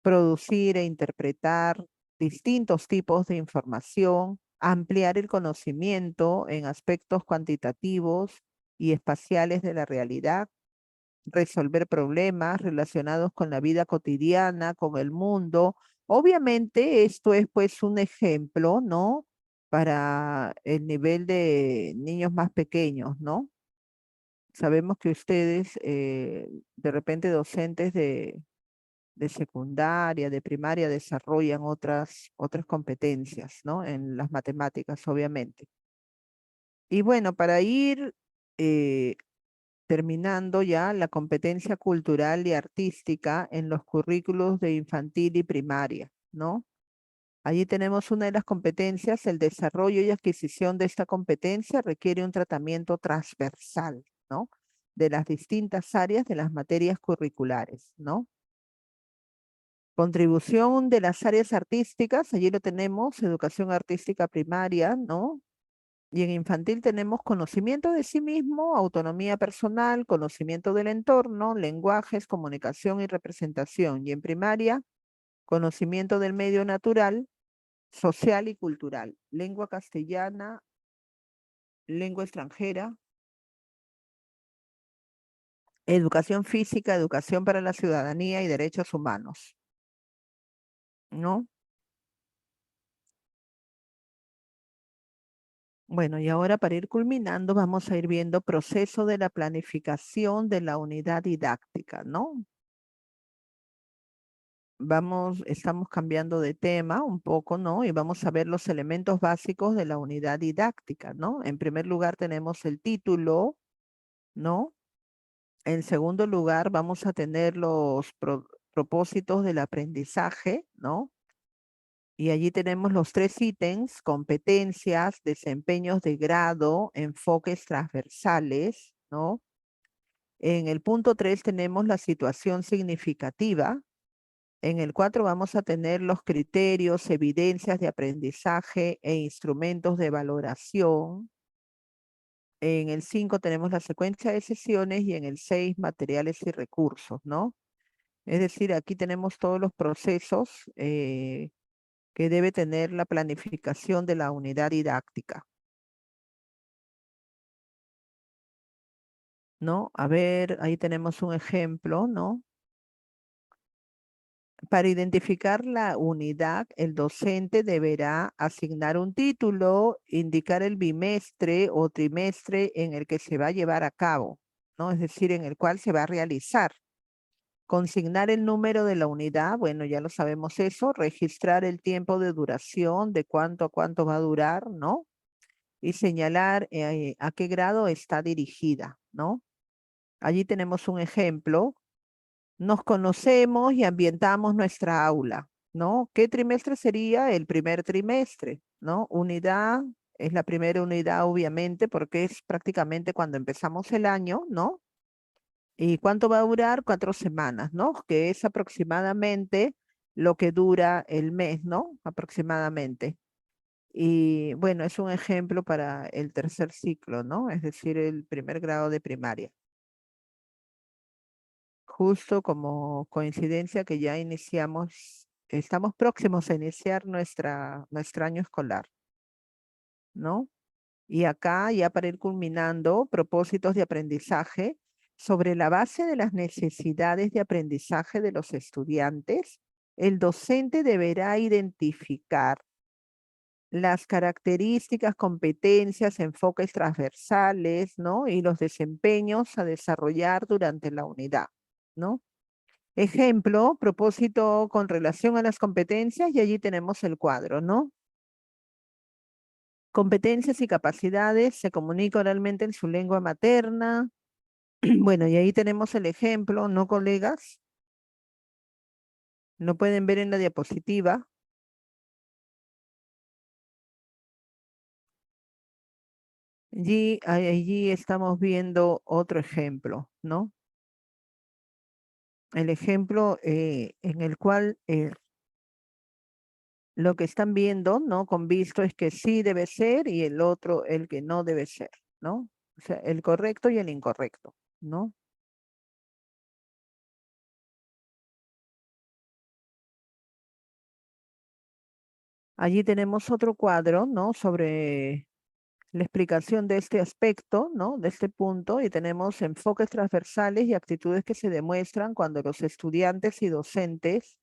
Producir e interpretar distintos tipos de información, ampliar el conocimiento en aspectos cuantitativos y espaciales de la realidad, resolver problemas relacionados con la vida cotidiana, con el mundo. Obviamente esto es pues un ejemplo, ¿no? Para el nivel de niños más pequeños, ¿no? Sabemos que ustedes, de repente docentes de secundaria, de primaria, desarrollan otras competencias, ¿no? En las matemáticas, obviamente. Y bueno, para ir eh, terminando ya la competencia cultural y artística en los currículos de infantil y primaria, ¿no? Allí tenemos una de las competencias, el desarrollo y adquisición de esta competencia requiere un tratamiento transversal, ¿no? De las distintas áreas de las materias curriculares, ¿no? Contribución de las áreas artísticas, allí lo tenemos, educación artística primaria, ¿no? Y en infantil tenemos conocimiento de sí mismo, autonomía personal, conocimiento del entorno, lenguajes, comunicación y representación. Y en primaria, conocimiento del medio natural, social y cultural, lengua castellana, lengua extranjera, educación física, educación para la ciudadanía y derechos humanos, ¿no? Bueno, y ahora para ir culminando, vamos a ir viendo proceso de la planificación de la unidad didáctica, ¿no? Estamos cambiando de tema un poco, ¿no? Y vamos a ver los elementos básicos de la unidad didáctica, ¿no? En primer lugar tenemos el título, ¿no? En segundo lugar vamos a tener los propósitos del aprendizaje, ¿no? Y allí tenemos los tres ítems, competencias, desempeños de grado, enfoques transversales, ¿no? En el punto 3 tenemos la situación significativa. En el 4 vamos a tener los criterios, evidencias de aprendizaje e instrumentos de valoración. En el 5 tenemos la secuencia de sesiones y en el 6 materiales y recursos, ¿no? Es decir, aquí tenemos todos los procesos que debe tener la planificación de la unidad didáctica, ¿no? A ver, ahí tenemos un ejemplo, ¿no? Para identificar la unidad, el docente deberá asignar un título, indicar el bimestre o trimestre en el que se va a llevar a cabo, ¿no? Es decir, en el cual se va a realizar. Consignar el número de la unidad, bueno, ya lo sabemos eso, registrar el tiempo de duración, de cuánto a cuánto va a durar, ¿no? Y señalar a qué grado está dirigida, ¿no? Allí tenemos un ejemplo. Nos conocemos y ambientamos nuestra aula, ¿no? ¿Qué trimestre sería? El primer trimestre, ¿no? Unidad es la primera unidad, obviamente, porque es prácticamente cuando empezamos el año, ¿no? ¿Y cuánto va a durar? 4 semanas, ¿no? Que es aproximadamente lo que dura el mes, ¿no? Aproximadamente. Y bueno, es un ejemplo para el tercer ciclo, ¿no? Es decir, el primer grado de primaria. Justo como coincidencia que ya iniciamos, estamos próximos a iniciar nuestro año escolar, ¿no? Y acá, ya para ir culminando, propósitos de aprendizaje sobre la base de las necesidades de aprendizaje de los estudiantes, el docente deberá identificar las características, competencias, enfoques transversales, ¿no? Y los desempeños a desarrollar durante la unidad, ¿no? Ejemplo, propósito con relación a las competencias y allí tenemos el cuadro, ¿no? Competencias y capacidades, se comunica oralmente en su lengua materna. Bueno, y ahí tenemos el ejemplo, ¿no, colegas? Lo pueden ver en la diapositiva. Allí estamos viendo otro ejemplo, ¿no? El ejemplo en el cual lo que están viendo, ¿no? Con visto es que sí debe ser y el otro el que no debe ser, ¿no? O sea, el correcto y el incorrecto, ¿no? Allí tenemos otro cuadro, ¿no? Sobre la explicación de este aspecto, ¿no? De este punto, y tenemos enfoques transversales y actitudes que se demuestran cuando los estudiantes y docentes,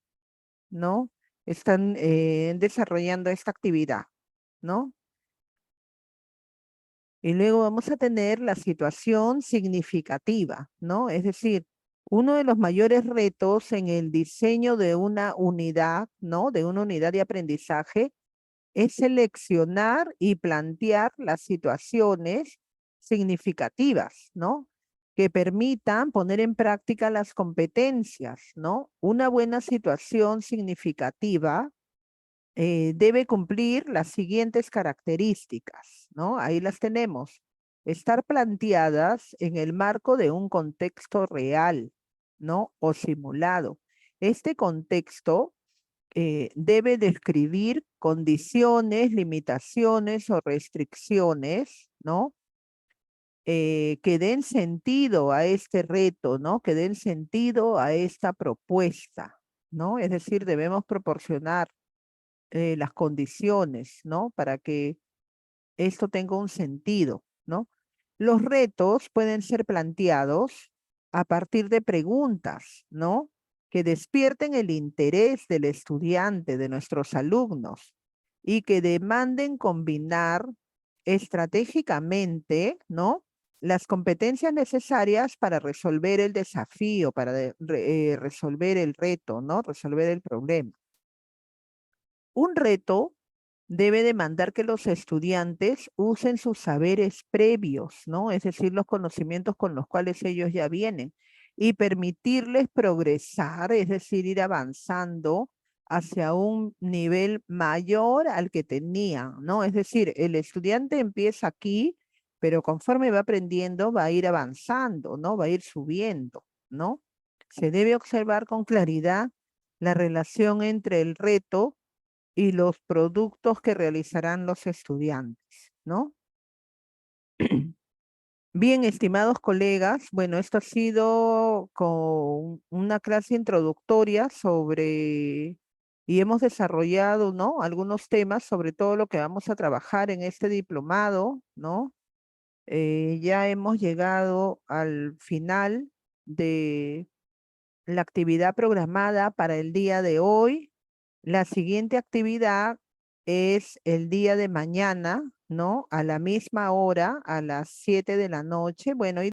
¿no? Están desarrollando esta actividad, ¿no? Y luego vamos a tener la situación significativa, ¿no? Es decir, uno de los mayores retos en el diseño de una unidad, ¿no? De una unidad de aprendizaje es seleccionar y plantear las situaciones significativas, ¿no? Que permitan poner en práctica las competencias, ¿no? Una buena situación significativa debe cumplir las siguientes características, ¿no? Ahí las tenemos. Estar planteadas en el marco de un contexto real, ¿no? O simulado. Este contexto debe describir condiciones, limitaciones o restricciones, ¿no? Que den sentido a este reto, ¿no? Que den sentido a esta propuesta, ¿no? Es decir, debemos proporcionar las condiciones, ¿no? Para que esto tenga un sentido, ¿no? Los retos pueden ser planteados a partir de preguntas, ¿no? Que despierten el interés del estudiante, de nuestros alumnos, y que demanden combinar estratégicamente, ¿no? Las competencias necesarias para resolver el desafío, para resolver el reto, ¿no? Resolver el problema. Un reto debe demandar que los estudiantes usen sus saberes previos, ¿no? Es decir, los conocimientos con los cuales ellos ya vienen y permitirles progresar, es decir, ir avanzando hacia un nivel mayor al que tenían, ¿no? Es decir, el estudiante empieza aquí, pero conforme va aprendiendo va a ir avanzando, ¿no? Va a ir subiendo, ¿no? Se debe observar con claridad la relación entre el reto y los productos que realizarán los estudiantes, ¿no? Bien, estimados colegas, bueno, esto ha sido con una clase introductoria sobre, y hemos desarrollado, ¿no? Algunos temas sobre todo lo que vamos a trabajar en este diplomado, ¿no? Ya hemos llegado al final de la actividad programada para el día de hoy. La siguiente actividad es el día de mañana, ¿no? A la misma hora, a las 7 de la noche. Bueno, y